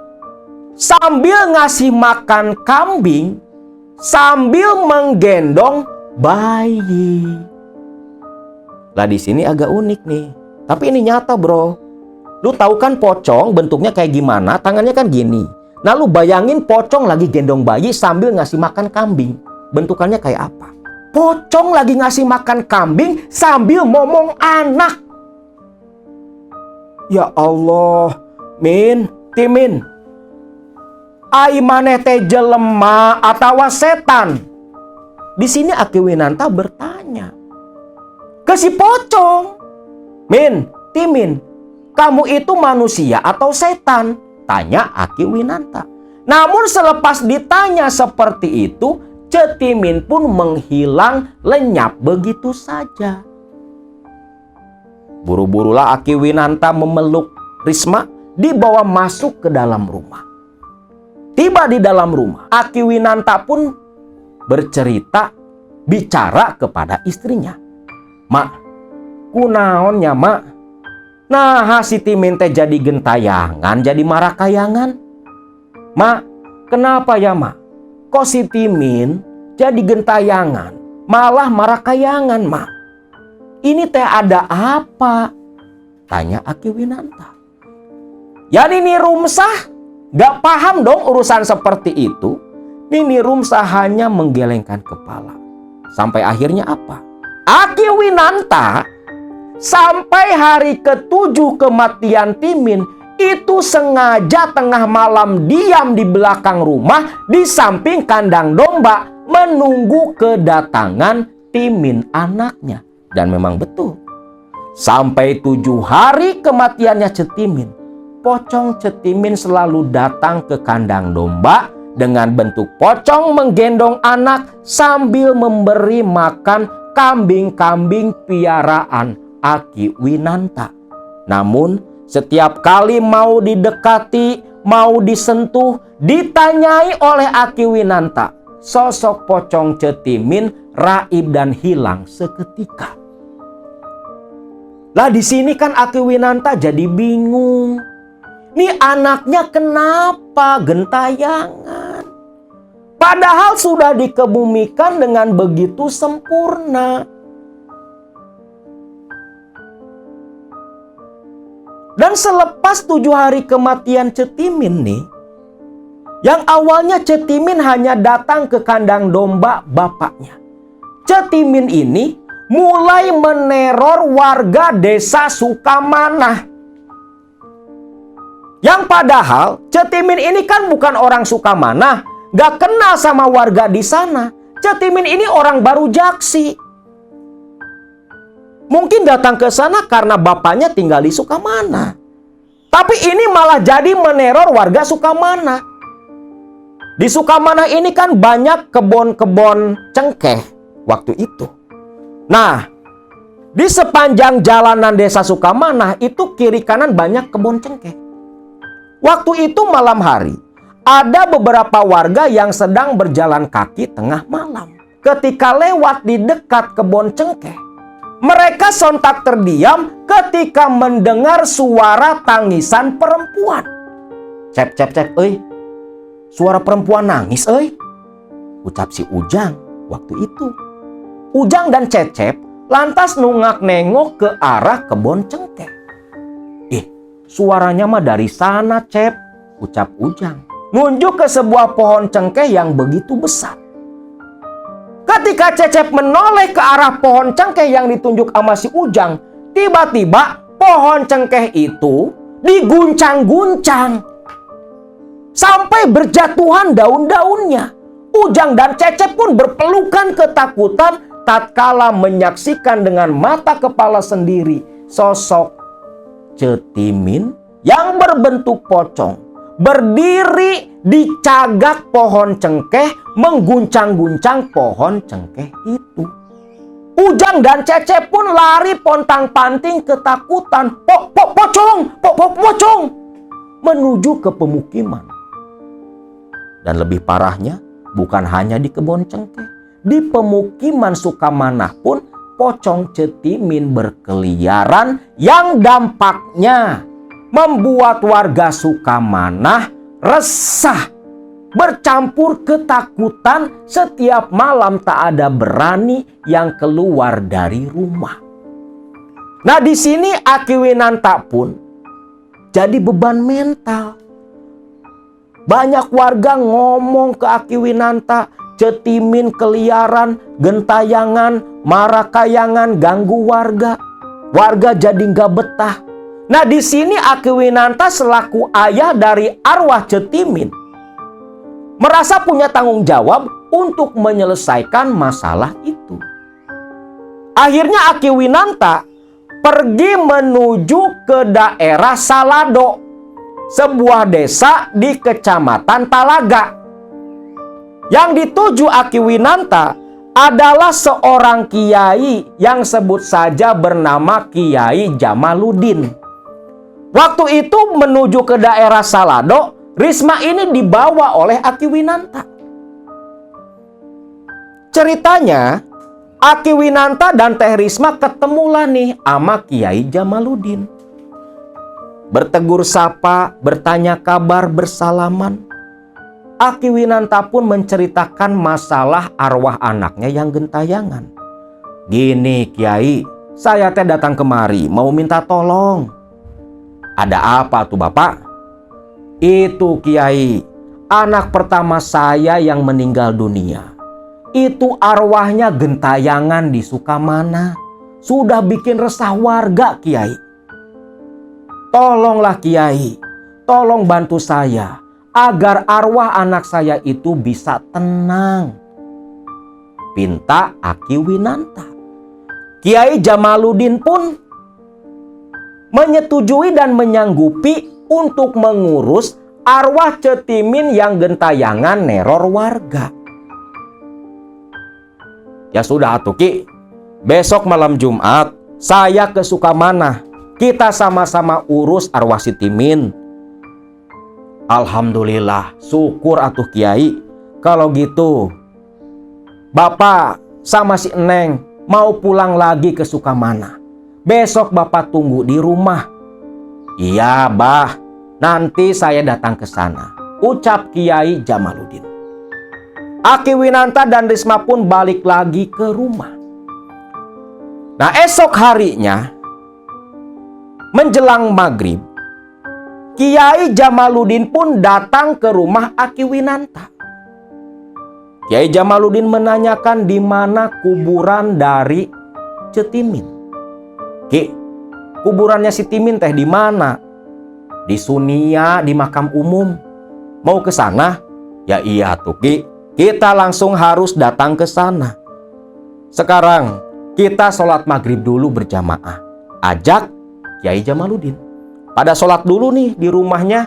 sambil ngasih makan kambing sambil menggendong bayi. Lah di sini agak unik nih. Tapi ini nyata, bro. Lu tahu kan pocong bentuknya kayak gimana? Tangannya kan gini. Nah, lu bayangin pocong lagi gendong bayi sambil ngasih makan kambing. Bentukannya kayak apa? Pocong lagi ngasih makan kambing sambil ngomong anak. Ya Allah, Min, Timin. Ai maneh teh jelema atawa setan? Di sini Aki Winanta bertanya ke si pocong. Min, Timin, kamu itu manusia atau setan? Tanya Aki Winanta. Namun selepas ditanya seperti itu, Cetimin pun menghilang lenyap begitu saja. Buru-burulah Aki Winanta memeluk Risma, dibawa masuk ke dalam rumah. Tiba di dalam rumah, Aki Winanta pun bercerita, bicara kepada istrinya. Mak, kunaonnya mak? Nah, si Timin teh jadi gentayangan, jadi marakayangan. Mak, kenapa ya mak? Kok si Timin jadi gentayangan, malah marakayangan mak? Ini teh ada apa? Tanya Aki Winanta. Ya Nini Rumsah gak paham dong urusan seperti itu. Nini Rumsah hanya menggelengkan kepala. Sampai akhirnya apa? Aki Winanta sampai hari ke-7 kematian Timin itu sengaja tengah malam diam di belakang rumah di samping kandang domba menunggu kedatangan Timin anaknya. Dan memang betul. Sampai 7 hari kematiannya Cetimin, pocong Cetimin selalu datang ke kandang domba dengan bentuk pocong menggendong anak sambil memberi makan kambing-kambing piaraan Aki Winanta. Namun setiap kali mau didekati, mau disentuh, ditanyai oleh Aki Winanta, sosok pocong Cetimin raib dan hilang seketika. Lah di sini kan Aki Winanta jadi bingung. Nih anaknya kenapa gentayangan? Padahal sudah dikebumikan dengan begitu sempurna. Dan selepas 7 hari kematian Cetimin nih, yang awalnya Cetimin hanya datang ke kandang domba bapaknya. Cetimin ini mulai meneror warga desa Sukamanah. Yang padahal Cetimin ini kan bukan orang Sukamanah, gak kenal sama warga di sana. Cetimin ini orang baru Jaksi. Mungkin datang ke sana karena bapaknya tinggal di Sukamanah. Tapi ini malah jadi meneror warga Sukamanah. Di Sukamanah ini kan banyak kebun-kebun cengkeh waktu itu. Nah, di sepanjang jalanan desa Sukamanah itu kiri kanan banyak kebun cengkeh. Waktu itu malam hari, ada beberapa warga yang sedang berjalan kaki tengah malam. Ketika lewat di dekat kebun cengkeh, mereka sontak terdiam ketika mendengar suara tangisan perempuan. Cep, cep, cep, suara perempuan nangis, ucap si Ujang waktu itu. Ujang dan Cecep lantas nungak nengok ke arah kebun cengkeh. Suaranya mah dari sana, Cep, ucap Ujang. Nunjuk ke sebuah pohon cengkeh yang begitu besar. Ketika Cecep menoleh ke arah pohon cengkeh yang ditunjuk sama si Ujang, tiba-tiba pohon cengkeh itu diguncang-guncang sampai berjatuhan daun-daunnya. Ujang dan Cecep pun berpelukan ketakutan tatkala menyaksikan dengan mata kepala sendiri sosok Cetimin yang berbentuk pocong berdiri di cagak pohon cengkeh mengguncang-guncang pohon cengkeh itu. Ujang dan Cecep pun lari pontang-panting ketakutan. Pocong menuju ke pemukiman. Dan lebih parahnya, bukan hanya di kebun cengkeh, di pemukiman Sukamanah pun pocong Cetimin berkeliaran yang dampaknya membuat warga Sukamanah resah, bercampur ketakutan. Setiap malam tak ada berani yang keluar dari rumah. Nah, di sini Aki Winanta pun jadi beban mental. Banyak warga ngomong ke Aki Winanta, Cetimin keliaran, gentayangan, marakayangan, ganggu warga. Warga jadi nggak betah. Nah, di sini Aki Winanta selaku ayah dari arwah Cetimin merasa punya tanggung jawab untuk menyelesaikan masalah itu. Akhirnya Aki Winanta pergi menuju ke daerah Salado, sebuah desa di Kecamatan Talaga. Yang dituju Aki Winanta adalah seorang kiai yang sebut saja bernama Kiai Jamaluddin. Waktu itu menuju ke daerah Salado, Risma ini dibawa oleh Aki Winanta. Ceritanya, Aki Winanta dan Teh Risma ketemulah nih sama Kiai Jamaluddin. Bertegur sapa, bertanya kabar, bersalaman. Aki Winanta pun menceritakan masalah arwah anaknya yang gentayangan. Gini Kiai, saya teh datang kemari mau minta tolong. Ada apa tuh Bapak? Itu Kiai, anak pertama saya yang meninggal dunia. Itu arwahnya gentayangan di Sukamanah. Sudah bikin resah warga Kiai. Tolonglah Kiai, tolong bantu saya agar arwah anak saya itu bisa tenang. Pinta Aki Winanta. Kiai Jamaluddin pun menyetujui dan menyanggupi untuk mengurus arwah Cetimin yang gentayangan neror warga. Ya sudah atuh Ki, besok malam Jumat saya ke Sukamanah. Kita sama-sama urus arwah Cetimin. Alhamdulillah, syukur atuh Kiai. Kalau gitu, Bapak sama si Eneng mau pulang lagi ke Sukamanah. Besok Bapak tunggu di rumah. Iya, Bah. Nanti saya datang ke sana, ucap Kiai Jamaluddin. Aki Winanta dan Risma pun balik lagi ke rumah. Nah, esok harinya menjelang maghrib, Kiai Jamaluddin pun datang ke rumah Aki Winanta. Kiai Jamaluddin menanyakan di mana kuburan dari Cetimin. Ki, kuburannya si Timin teh di mana? Di Sunia, di makam umum. Mau ke sana? Ya iya tuh Ki, kita langsung harus datang ke sana. Sekarang kita sholat maghrib dulu berjamaah. Ajak Kiai Jamaluddin. Pada sholat dulu nih di rumahnya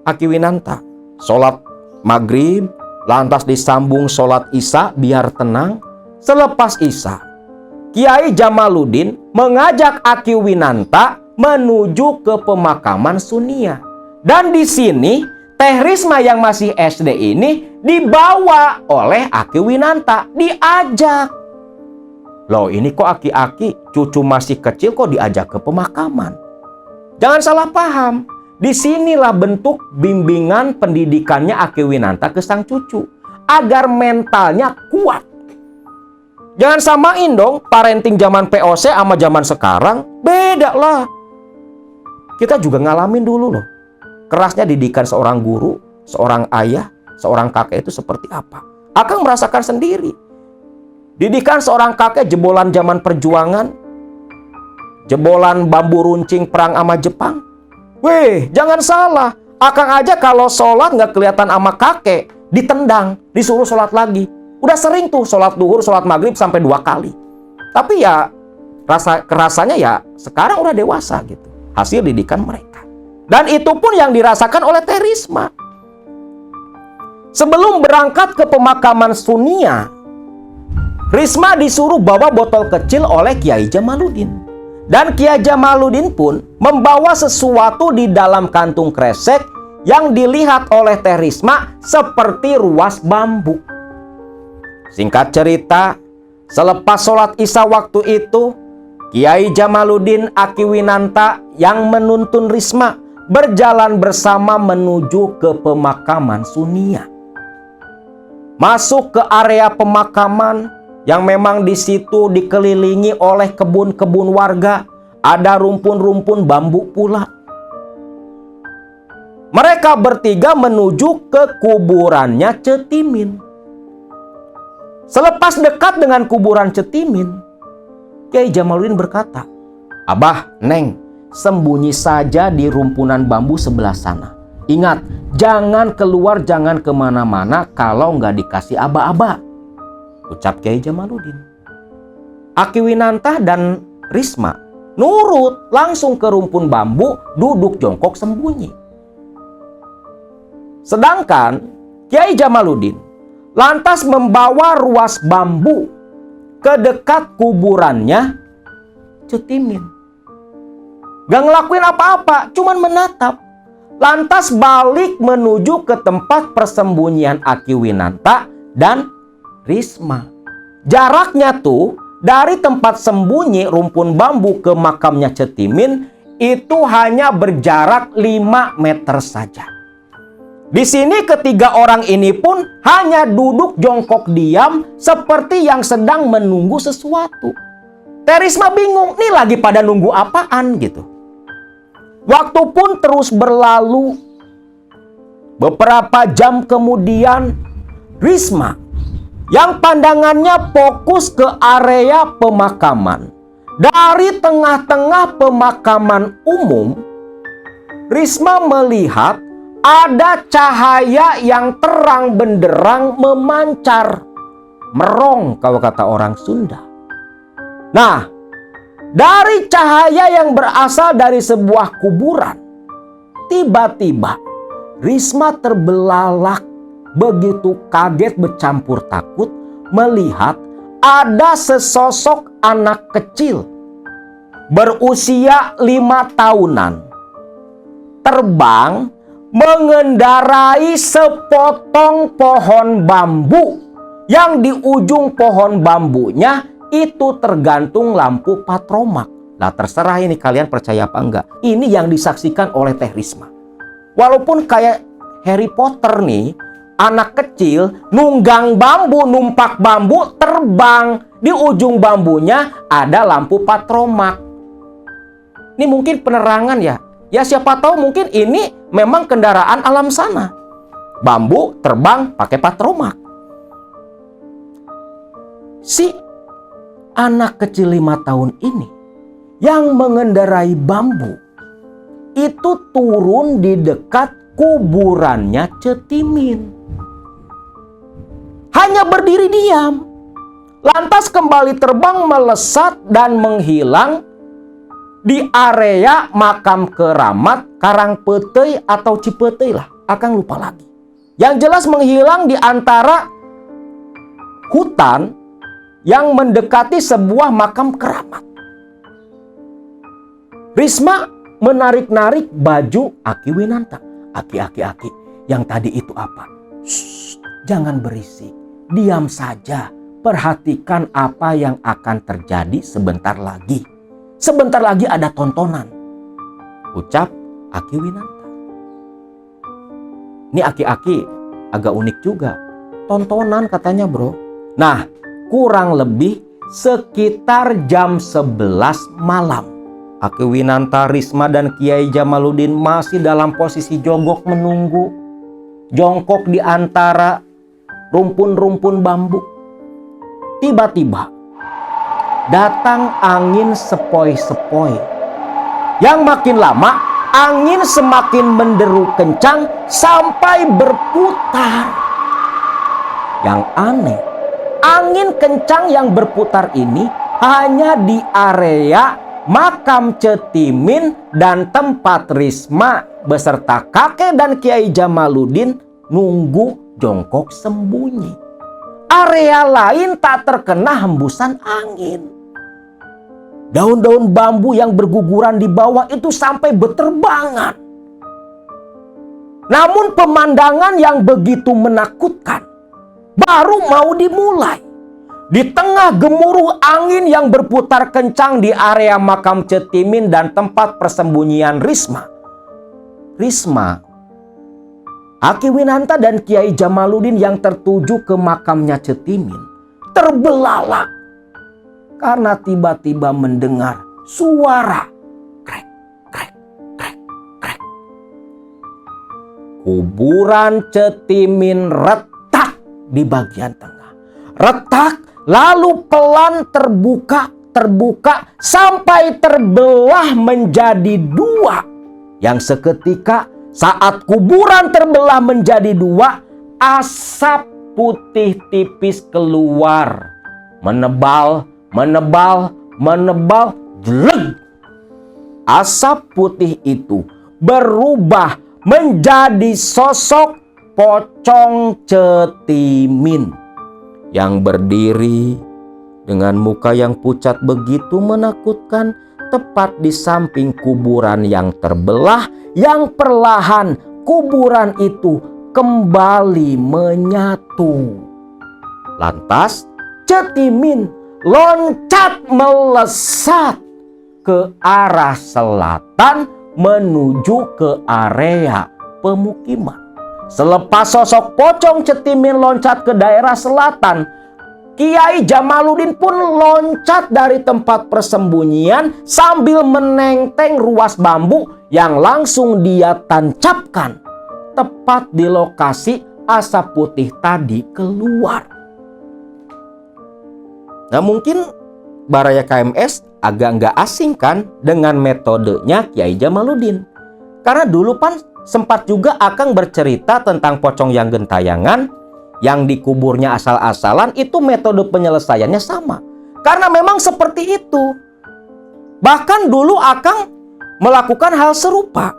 Aki Winanta. Sholat maghrib, lantas disambung sholat isya biar tenang. Selepas isya, Kiai Jamaluddin mengajak Aki Winanta menuju ke pemakaman Sunia. Dan di sini Teh Risma yang masih SD ini dibawa oleh Aki Winanta, diajak. Loh, ini kok aki-aki cucu masih kecil kok diajak ke pemakaman? Jangan salah paham. Disinilah bentuk bimbingan pendidikannya Aki Winanta ke sang cucu agar mentalnya kuat. Jangan samain dong parenting zaman POC sama zaman sekarang. Beda lah. Kita juga ngalamin dulu loh. Kerasnya didikan seorang guru, seorang ayah, seorang kakek itu seperti apa. Akang merasakan sendiri. Didikan seorang kakek jebolan zaman perjuangan. Jebolan bambu runcing perang sama Jepang. Weh, jangan salah. Akang aja kalau sholat nggak kelihatan sama kakek, ditendang, disuruh sholat lagi. Udah sering tuh sholat duhur, sholat maghrib sampai 2 kali. Tapi ya kerasanya ya sekarang udah dewasa gitu. Hasil didikan mereka. Dan itu pun yang dirasakan oleh Teh Risma. Sebelum berangkat ke pemakaman Sunia, Risma disuruh bawa botol kecil oleh Kiai Jamaluddin. Dan Kiai Jamaluddin pun membawa sesuatu di dalam kantung kresek yang dilihat oleh Teh Risma seperti ruas bambu. Singkat cerita, selepas sholat isya waktu itu, Kiai Jamaluddin Aki Winanta yang menuntun Risma berjalan bersama menuju ke pemakaman Sunia. Masuk ke area pemakaman yang memang di situ dikelilingi oleh kebun-kebun warga, ada rumpun-rumpun bambu pula. Mereka bertiga menuju ke kuburannya Cetimin. Selepas dekat dengan kuburan Cetimin, Kiai Jamaluddin berkata, "Abah, Neng, sembunyi saja di rumpunan bambu sebelah sana. Ingat, jangan keluar, jangan kemana-mana kalau nggak dikasih aba-aba," ucap Kiai Jamaluddin. Aki Winanta dan Risma nurut langsung ke rumpun bambu, duduk jongkok sembunyi. Sedangkan Kiai Jamaluddin lantas membawa ruas bambu ke dekat kuburannya Cetimin. Gak ngelakuin apa-apa, cuman menatap. Lantas balik menuju ke tempat persembunyian Aki Winanta dan Risma. Jaraknya tuh dari tempat sembunyi rumpun bambu ke makamnya Cetimin itu hanya berjarak 5 meter saja. Di sini ketiga orang ini pun hanya duduk jongkok diam seperti yang sedang menunggu sesuatu. Teh Risma bingung, nih lagi pada nunggu apaan gitu. Waktu pun terus berlalu. Beberapa jam kemudian, Risma yang pandangannya fokus ke area pemakaman. Dari tengah-tengah pemakaman umum, Risma melihat ada cahaya yang terang benderang memancar. Merong kalau kata orang Sunda. Nah, dari cahaya yang berasal dari sebuah kuburan, tiba-tiba Risma terbelalak, begitu kaget bercampur takut melihat ada sesosok anak kecil berusia 5 tahunan terbang mengendarai sepotong pohon bambu yang di ujung pohon bambunya itu tergantung lampu patromak. Nah, terserah ini kalian percaya apa enggak. Ini yang disaksikan oleh Teh Risma. Walaupun kayak Harry Potter nih, anak kecil nunggang bambu, numpak bambu, terbang. Di ujung bambunya ada lampu patromak. Ini mungkin penerangan ya. Ya siapa tahu mungkin ini memang kendaraan alam sana. Bambu terbang pakai patromak. si anak kecil 5 tahun ini yang mengendarai bambu itu turun di dekat kuburannya Cetimin. Hanya berdiri diam, lantas kembali terbang melesat dan menghilang di area makam keramat Karangpeteuy atau Cipeteuy lah, akang lupa lagi. Yang jelas menghilang di antara hutan yang mendekati sebuah makam keramat. Risma menarik-narik baju Aki Winanta. Aki, yang tadi itu apa? Shh, jangan berisik, diam saja. Perhatikan apa yang akan terjadi sebentar lagi. Sebentar lagi ada tontonan, ucap Aki Winanta. Ini Aki agak unik juga. Tontonan katanya bro. Nah, kurang lebih sekitar jam 11 malam. Aki Winanta, Risma, dan Kiai Jamaluddin masih dalam posisi jongkok menunggu. Jongkok di antara rumpun-rumpun bambu. Tiba-tiba datang angin sepoi-sepoi. Yang makin lama angin semakin menderu kencang sampai berputar. Yang aneh, angin kencang yang berputar ini hanya di area makam Cetimin dan tempat Risma beserta kakek dan Kiai Jamaluddin nunggu jongkok sembunyi. Area lain tak terkena hembusan angin. Daun-daun bambu yang berguguran di bawah itu sampai berterbangan. Namun pemandangan yang begitu menakutkan baru mau dimulai. Di tengah gemuruh angin yang berputar kencang di area makam Cetimin dan tempat persembunyian Risma, Aki Winanta dan Kiai Jamaluddin yang tertuju ke makamnya Cetimin terbelalak karena tiba-tiba mendengar suara krek, krek, krek, krek. Kuburan Cetimin retak di bagian tengah. Retak lalu pelan terbuka sampai terbelah menjadi dua. Yang seketika saat kuburan terbelah menjadi dua, asap putih tipis keluar. Menebal, jeleg. Asap putih itu berubah menjadi sosok Pocong Cetimin yang berdiri dengan muka yang pucat begitu menakutkan tepat di samping kuburan yang terbelah, yang perlahan kuburan itu kembali menyatu. Lantas Cetimin loncat melesat ke arah selatan menuju ke area pemukiman. Selepas sosok Pocong Cetimin loncat ke daerah selatan, Kiai Jamaluddin pun loncat dari tempat persembunyian sambil menenteng ruas bambu yang langsung dia tancapkan tepat di lokasi asap putih tadi keluar. Nah, mungkin Baraya KMS agak nggak asing kan dengan metodenya Kiai Jamaluddin. Karena dulu kan sempat juga Akang bercerita tentang pocong yang gentayangan yang dikuburnya asal-asalan, itu metode penyelesaiannya sama. Karena memang seperti itu. Bahkan dulu Akang melakukan hal serupa.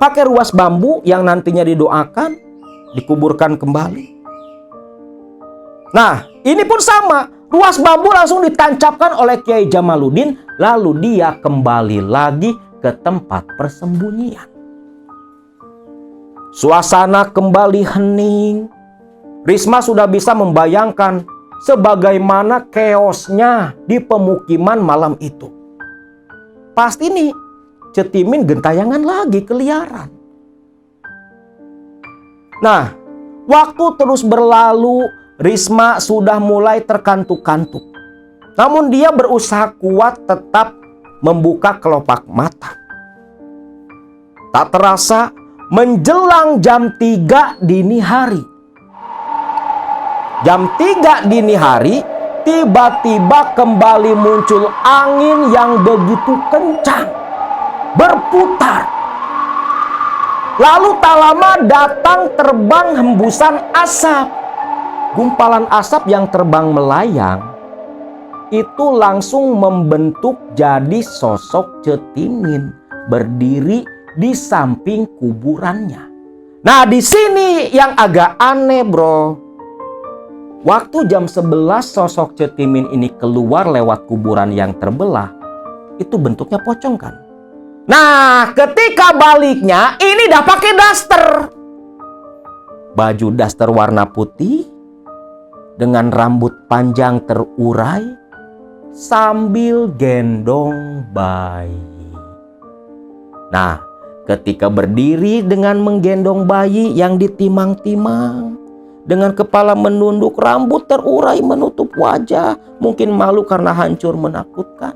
Pakai ruas bambu yang nantinya didoakan, dikuburkan kembali. Nah, ini pun sama. Ruas bambu langsung ditancapkan oleh Kiai Jamaluddin, lalu dia kembali lagi ke tempat persembunyian. Suasana kembali hening. Risma sudah bisa membayangkan sebagaimana chaosnya di pemukiman malam itu. Pasti nih, Cetimin gentayangan lagi keliaran. Nah, waktu terus berlalu, Risma sudah mulai terkantuk-kantuk. Namun dia berusaha kuat tetap membuka kelopak mata. Tak terasa menjelang jam 3 dini hari. Jam 3 dini hari, tiba-tiba kembali muncul angin yang begitu kencang, berputar. Lalu tak lama datang terbang hembusan asap. Gumpalan asap yang terbang melayang itu langsung membentuk jadi sosok Cetimin berdiri di samping kuburannya. Nah, di sini yang agak aneh, bro. Waktu jam 11 sosok Cetimin ini keluar lewat kuburan yang terbelah, itu bentuknya pocong kan? Nah, ketika baliknya ini dah pakai daster. Baju daster warna putih dengan rambut panjang terurai sambil gendong bayi. Nah, ketika berdiri dengan menggendong bayi yang ditimang-timang, dengan kepala menunduk, rambut terurai menutup wajah, mungkin malu karena hancur menakutkan.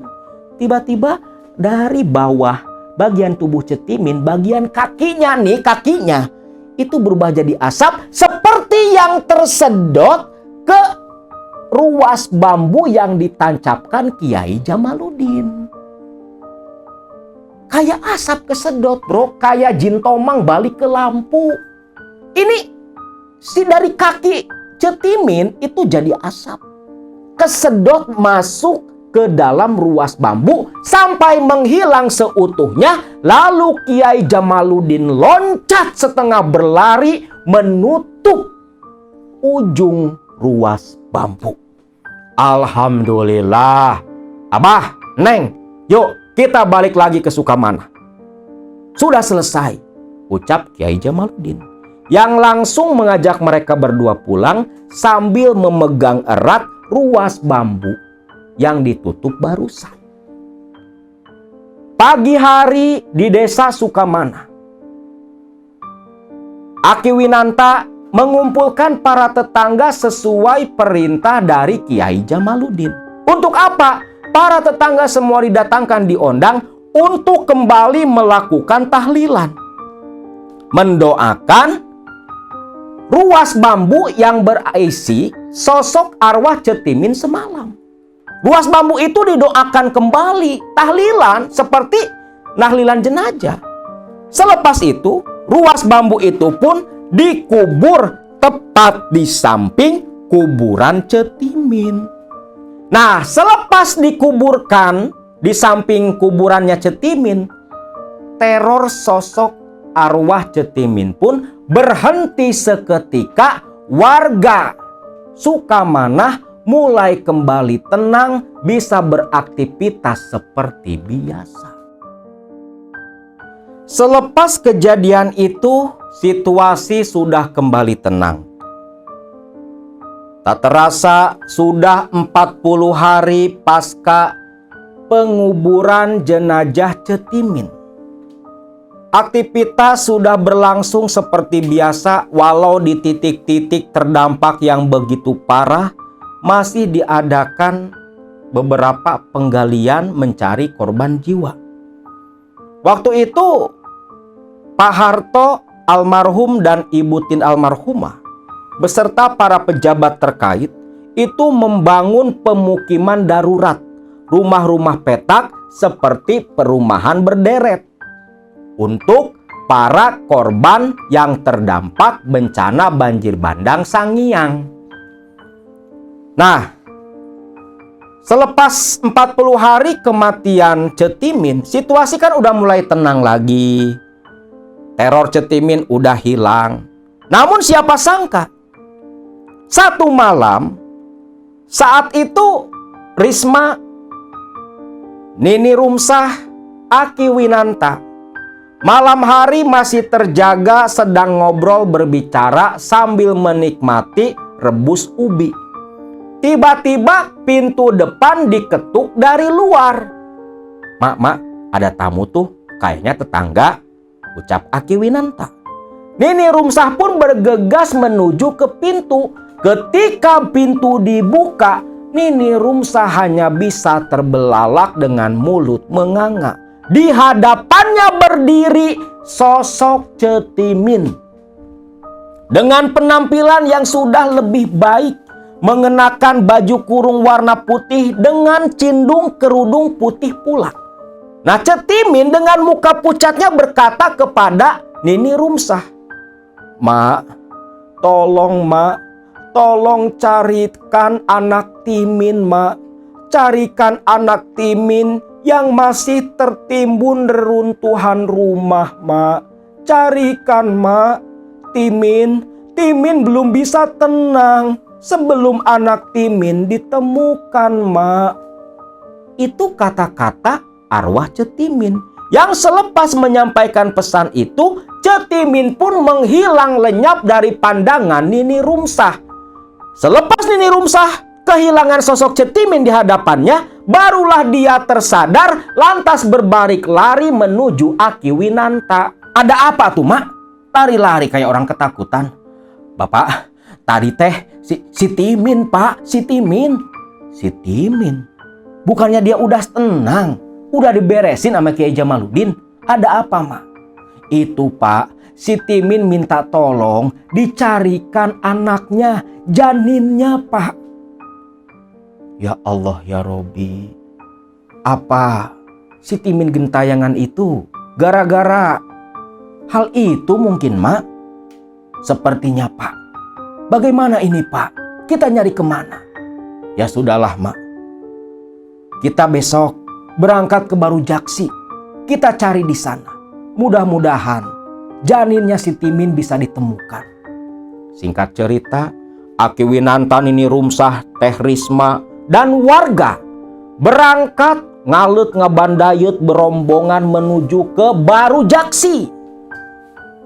Tiba-tiba dari bawah bagian tubuh Cetimin, bagian kakinya itu berubah jadi asap seperti yang tersedot ke ruas bambu yang ditancapkan Kiai Jamaluddin. Kayak asap kesedot, bro, kayak jin tomang balik ke lampu. Ini dari kaki Cetimin itu jadi asap, kesedot masuk ke dalam ruas bambu sampai menghilang seutuhnya. Lalu Kiai Jamaluddin loncat setengah berlari menutup ujung ruas bambu. Alhamdulillah. Abah, Neng, yuk kita balik lagi ke Sukamana. Sudah selesai, ucap Kiai Jamaluddin, yang langsung mengajak mereka berdua pulang sambil memegang erat ruas bambu yang ditutup barusan. Pagi hari di desa Sukamana, Aki Winanta mengumpulkan para tetangga sesuai perintah dari Kiai Jamaluddin. Untuk apa? Para tetangga semua didatangkan, diundang untuk kembali melakukan tahlilan, mendoakan ruas bambu yang berisi sosok arwah Cetimin semalam. Ruas bambu itu didoakan kembali, tahlilan seperti tahlilan jenazah. Selepas itu, ruas bambu itu pun dikubur tepat di samping kuburan Cetimin. Nah, selepas dikuburkan di samping kuburannya Cetimin, teror sosok arwah Cetimin pun berhenti seketika. Warga Sukamana mulai kembali tenang, bisa beraktivitas seperti biasa. Selepas kejadian itu, situasi sudah kembali tenang. Tak terasa sudah 40 hari pasca penguburan jenazah Cetimin. Aktivitas sudah berlangsung seperti biasa, walau di titik-titik terdampak yang begitu parah masih diadakan beberapa penggalian mencari korban jiwa. Waktu itu Pak Harto almarhum dan Ibu Tin almarhumah beserta para pejabat terkait itu membangun pemukiman darurat, rumah-rumah petak seperti perumahan berderet untuk para korban yang terdampak bencana banjir bandang Sangiang. Nah, selepas 40 hari kematian Cetimin, situasi kan udah mulai tenang lagi. Teror Cetimin udah hilang. Namun siapa sangka, satu malam saat itu Risma, Nini Rumsah, Aki Winanta malam hari masih terjaga sedang ngobrol berbicara sambil menikmati rebus ubi. Tiba-tiba pintu depan diketuk dari luar. Mak, ada tamu tuh, kayaknya tetangga, ucap Aki Winanta. Nini Rumsah pun bergegas menuju ke pintu. Ketika pintu dibuka, Nini Rumsah hanya bisa terbelalak dengan mulut menganga. Di hadapannya berdiri sosok Cetimin dengan penampilan yang sudah lebih baik, mengenakan baju kurung warna putih dengan cindung kerudung putih pula. Nah, Cetimin dengan muka pucatnya berkata kepada Nini Rumsah, "Mak, tolong mak, tolong carikan anak Timin mak. Carikan anak Timin yang masih tertimbun reruntuhan rumah mak. Carikan mak, Timin belum bisa tenang sebelum anak Timin ditemukan mak." Itu kata-kata arwah Cetimin. Yang selepas menyampaikan pesan itu, Cetimin pun menghilang lenyap dari pandangan Nini Rumsah. Selepas Nini Rumsah kehilangan sosok Cetimin di hadapannya, barulah dia tersadar lantas berbalik lari menuju Aki Winanta. "Ada apa tuh mak? Lari-lari kayak orang ketakutan." "Bapak, tadi teh si Timin pak, si Timin." "Si Timin? Bukannya dia udah tenang? Udah diberesin sama Kiai Jamaluddin? Ada apa mak?" "Itu pak, si Timin minta tolong dicarikan anaknya, janinnya pak." Ya Allah ya Robi, apa si Timin gentayangan itu gara-gara hal itu mungkin mak? "Sepertinya pak." "Bagaimana ini pak? Kita nyari kemana?" "Ya sudahlah mak, kita besok berangkat ke Baru Jaksi. Kita cari di sana. Mudah-mudahan janinnya si Timin bisa ditemukan." Singkat cerita, Aki Winanta, Nini Rumsah, Teh Risma, dan warga berangkat ngalut ngabandayut berombongan menuju ke Baru Jaksi.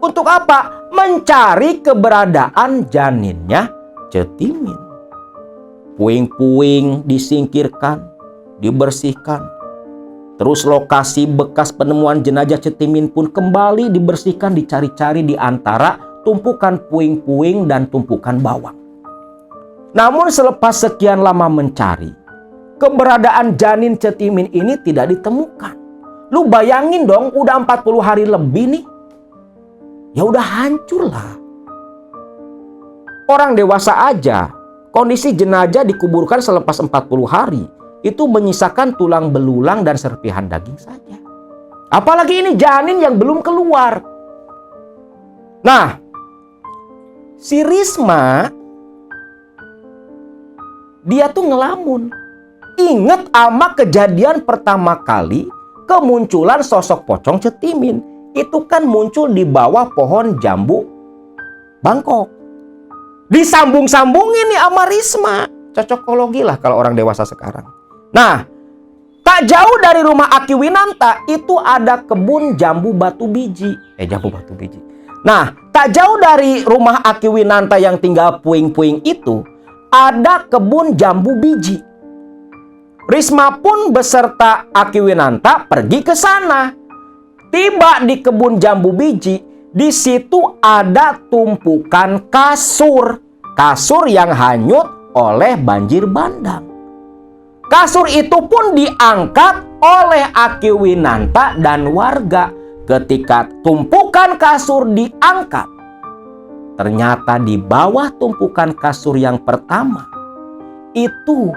Untuk apa? Mencari keberadaan janinnya Cetimin. Puing-puing disingkirkan, dibersihkan. Terus lokasi bekas penemuan jenazah Cetimin pun kembali dibersihkan, dicari-cari di antara tumpukan puing-puing dan tumpukan bawang. Namun selepas sekian lama mencari, keberadaan janin Cetimin ini tidak ditemukan. Lu bayangin dong, udah 40 hari lebih nih. Ya udah hancur lah. Orang dewasa aja, kondisi jenazah dikuburkan selepas 40 hari, itu menyisakan tulang belulang dan serpihan daging saja. Apalagi ini janin yang belum keluar. Nah, si Risma, dia tuh ngelamun. Ingat ama kejadian pertama kali kemunculan sosok pocong Cetimin. Itu kan muncul di bawah pohon jambu Bangkok. Disambung-sambungin nih sama Risma. Cocokologi lah kalau orang dewasa sekarang. Nah, tak jauh dari rumah Aki Winanta itu ada kebun jambu batu biji. Jambu batu biji. Nah, tak jauh dari rumah Aki Winanta yang tinggal puing-puing itu ada kebun jambu biji. Risma pun beserta Aki Winanta pergi ke sana. Tiba di kebun jambu biji, di situ ada tumpukan kasur. Kasur yang hanyut oleh banjir bandang. Kasur itu pun diangkat oleh Aki Winanta dan warga. Ketika tumpukan kasur diangkat, ternyata di bawah tumpukan kasur yang pertama itu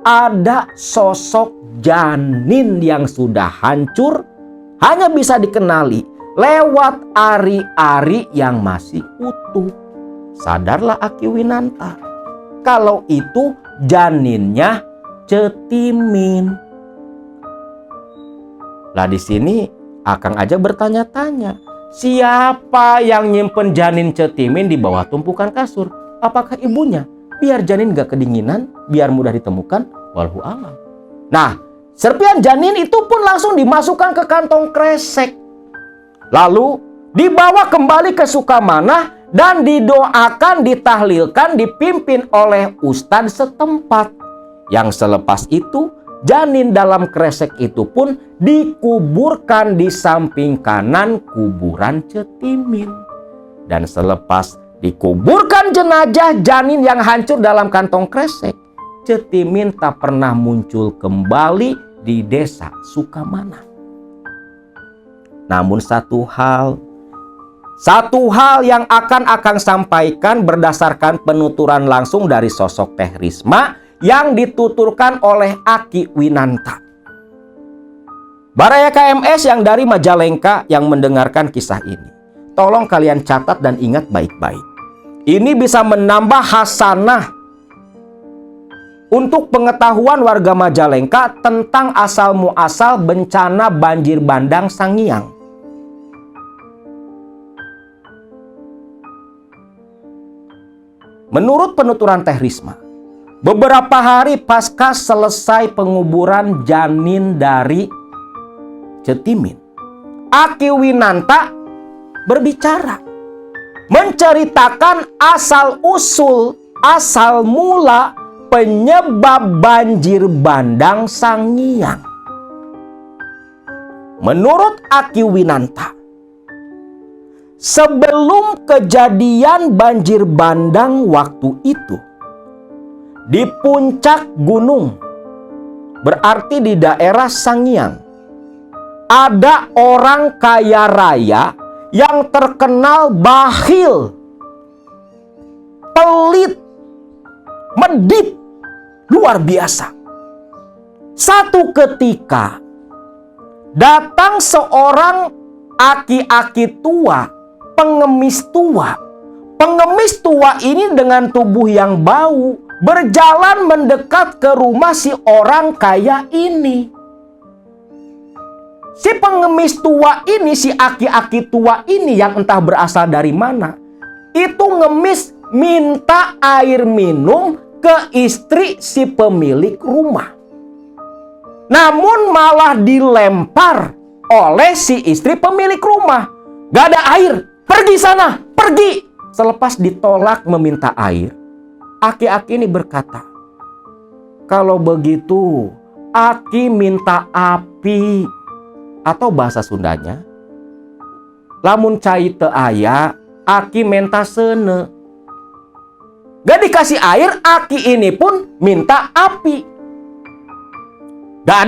ada sosok janin yang sudah hancur, hanya bisa dikenali lewat ari-ari yang masih utuh. Sadarlah Aki Winanta kalau itu janinnya Cetimin. Lah di sini Akang aja bertanya-tanya, siapa yang nyimpen janin Cetimin di bawah tumpukan kasur? Apakah ibunya? Biar janin gak kedinginan, biar mudah ditemukan, wallahu alam. Nah, serpihan janin itu pun langsung dimasukkan ke kantong kresek. Lalu dibawa kembali ke Sukamana dan didoakan, ditahlilkan, dipimpin oleh ustadz setempat. Yang selepas itu, janin dalam kresek itu pun dikuburkan di samping kanan kuburan Cetimin. Dan selepas dikuburkan jenazah janin yang hancur dalam kantong kresek, Cetimin tak pernah muncul kembali di desa Sukamana. Namun satu hal, Satu hal yang akan Akang sampaikan berdasarkan penuturan langsung dari sosok Teh Risma yang dituturkan oleh Aki Winanta. Baraya KMS yang dari Majalengka yang mendengarkan kisah ini, tolong kalian catat dan ingat baik-baik. Ini bisa menambah hasanah untuk pengetahuan warga Majalengka tentang asal muasal bencana banjir bandang Sangiang. Menurut penuturan Teh Risma, beberapa hari pasca selesai penguburan janin dari Cetimin, Aki Winanta berbicara, menceritakan asal-usul, asal mula penyebab banjir bandang Sangiang. Menurut Aki Winanta, sebelum kejadian banjir bandang waktu itu, di puncak gunung, berarti di daerah Sangiang, ada orang kaya raya yang terkenal bakhil, pelit, medit, luar biasa. Satu ketika datang seorang aki-aki tua, pengemis tua. Pengemis tua ini dengan tubuh yang bau berjalan mendekat ke rumah si orang kaya ini. Si pengemis tua ini, si aki-aki tua ini yang entah berasal dari mana, itu ngemis minta air minum ke istri si pemilik rumah. Namun malah dilempar oleh si istri pemilik rumah. Gak ada air, pergi sana, pergi. Selepas ditolak meminta air, aki-aki ini berkata, kalau begitu, aki minta api. Atau bahasa Sundanya, lamun cai teu aya, aki menta seune. Gak dikasih air, aki ini pun minta api. Gak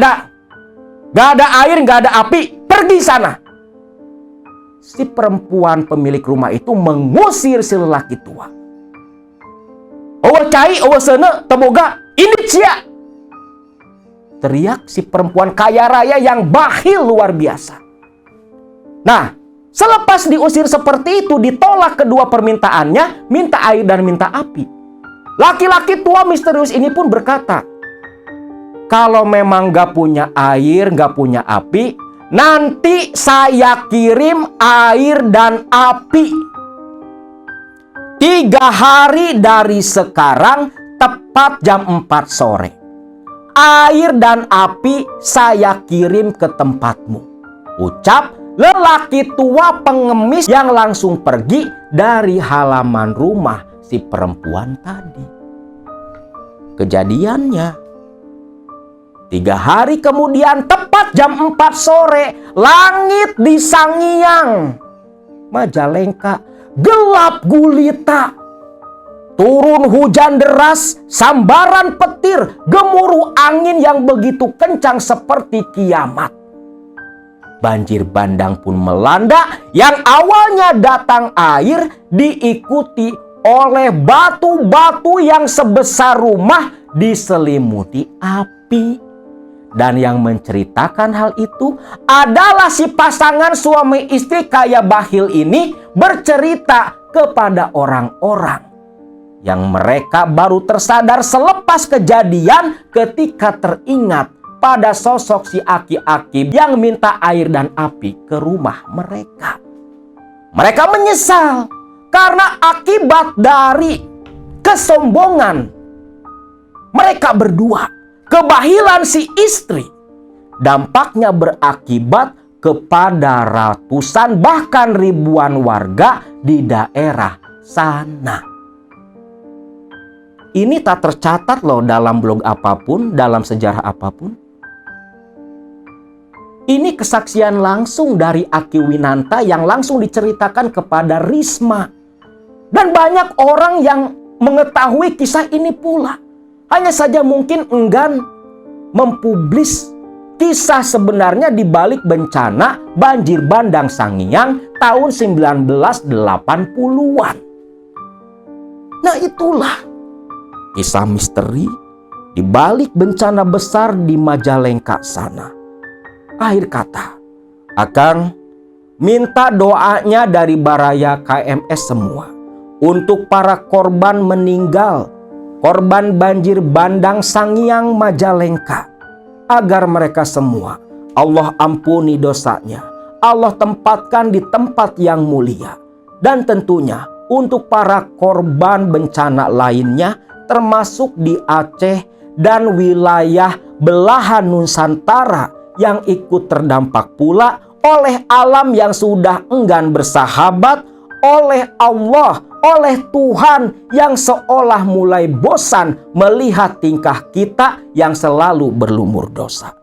ada air, gak ada api, pergi sana. Si perempuan pemilik rumah itu mengusir si lelaki tua. Eueuh cai, eueuh seune, teu boga, ini cia. Teriak si perempuan kaya raya yang bakhil luar biasa. Nah, selepas diusir seperti itu, ditolak kedua permintaannya, minta air dan minta api. Laki-laki tua misterius ini pun berkata, kalau memang gak punya air, gak punya api, nanti saya kirim air dan api. 3 hari dari sekarang, tepat jam 4 sore. Air dan api saya kirim ke tempatmu, ucap lelaki tua pengemis yang langsung pergi dari halaman rumah si perempuan tadi. Kejadiannya 3 hari kemudian, tepat jam 4 sore, langit di Sangiang, Majalengka, gelap gulita. Turun hujan deras, sambaran petir, gemuruh angin yang begitu kencang seperti kiamat. Banjir bandang pun melanda, yang awalnya datang air diikuti oleh batu-batu yang sebesar rumah diselimuti api. Dan yang menceritakan hal itu adalah si pasangan suami istri kaya bakhil ini bercerita kepada orang-orang yang mereka baru tersadar selepas kejadian ketika teringat pada sosok si aki-aki yang minta air dan api ke rumah mereka. Mereka menyesal karena akibat dari kesombongan mereka berdua, kebahilan si istri, dampaknya berakibat kepada ratusan bahkan ribuan warga di daerah sana. Ini tak tercatat loh dalam blog apapun, dalam sejarah apapun. Ini kesaksian langsung dari Aki Winanta yang langsung diceritakan kepada Risma. Dan banyak orang yang mengetahui kisah ini pula. Hanya saja mungkin enggan mempublis kisah sebenarnya di balik bencana banjir bandang Sangiang tahun 1980-an. Nah, itulah kisah misteri di balik bencana besar di Majalengka sana. Akhir kata, Akang minta doanya dari Baraya KMS semua untuk para korban meninggal, korban banjir bandang Sangiang Majalengka, agar mereka semua Allah ampuni dosanya, Allah tempatkan di tempat yang mulia. Dan tentunya untuk para korban bencana lainnya, termasuk di Aceh dan wilayah belahan Nusantara yang ikut terdampak pula oleh alam yang sudah enggan bersahabat, oleh Allah, oleh Tuhan yang seolah mulai bosan melihat tingkah kita yang selalu berlumur dosa.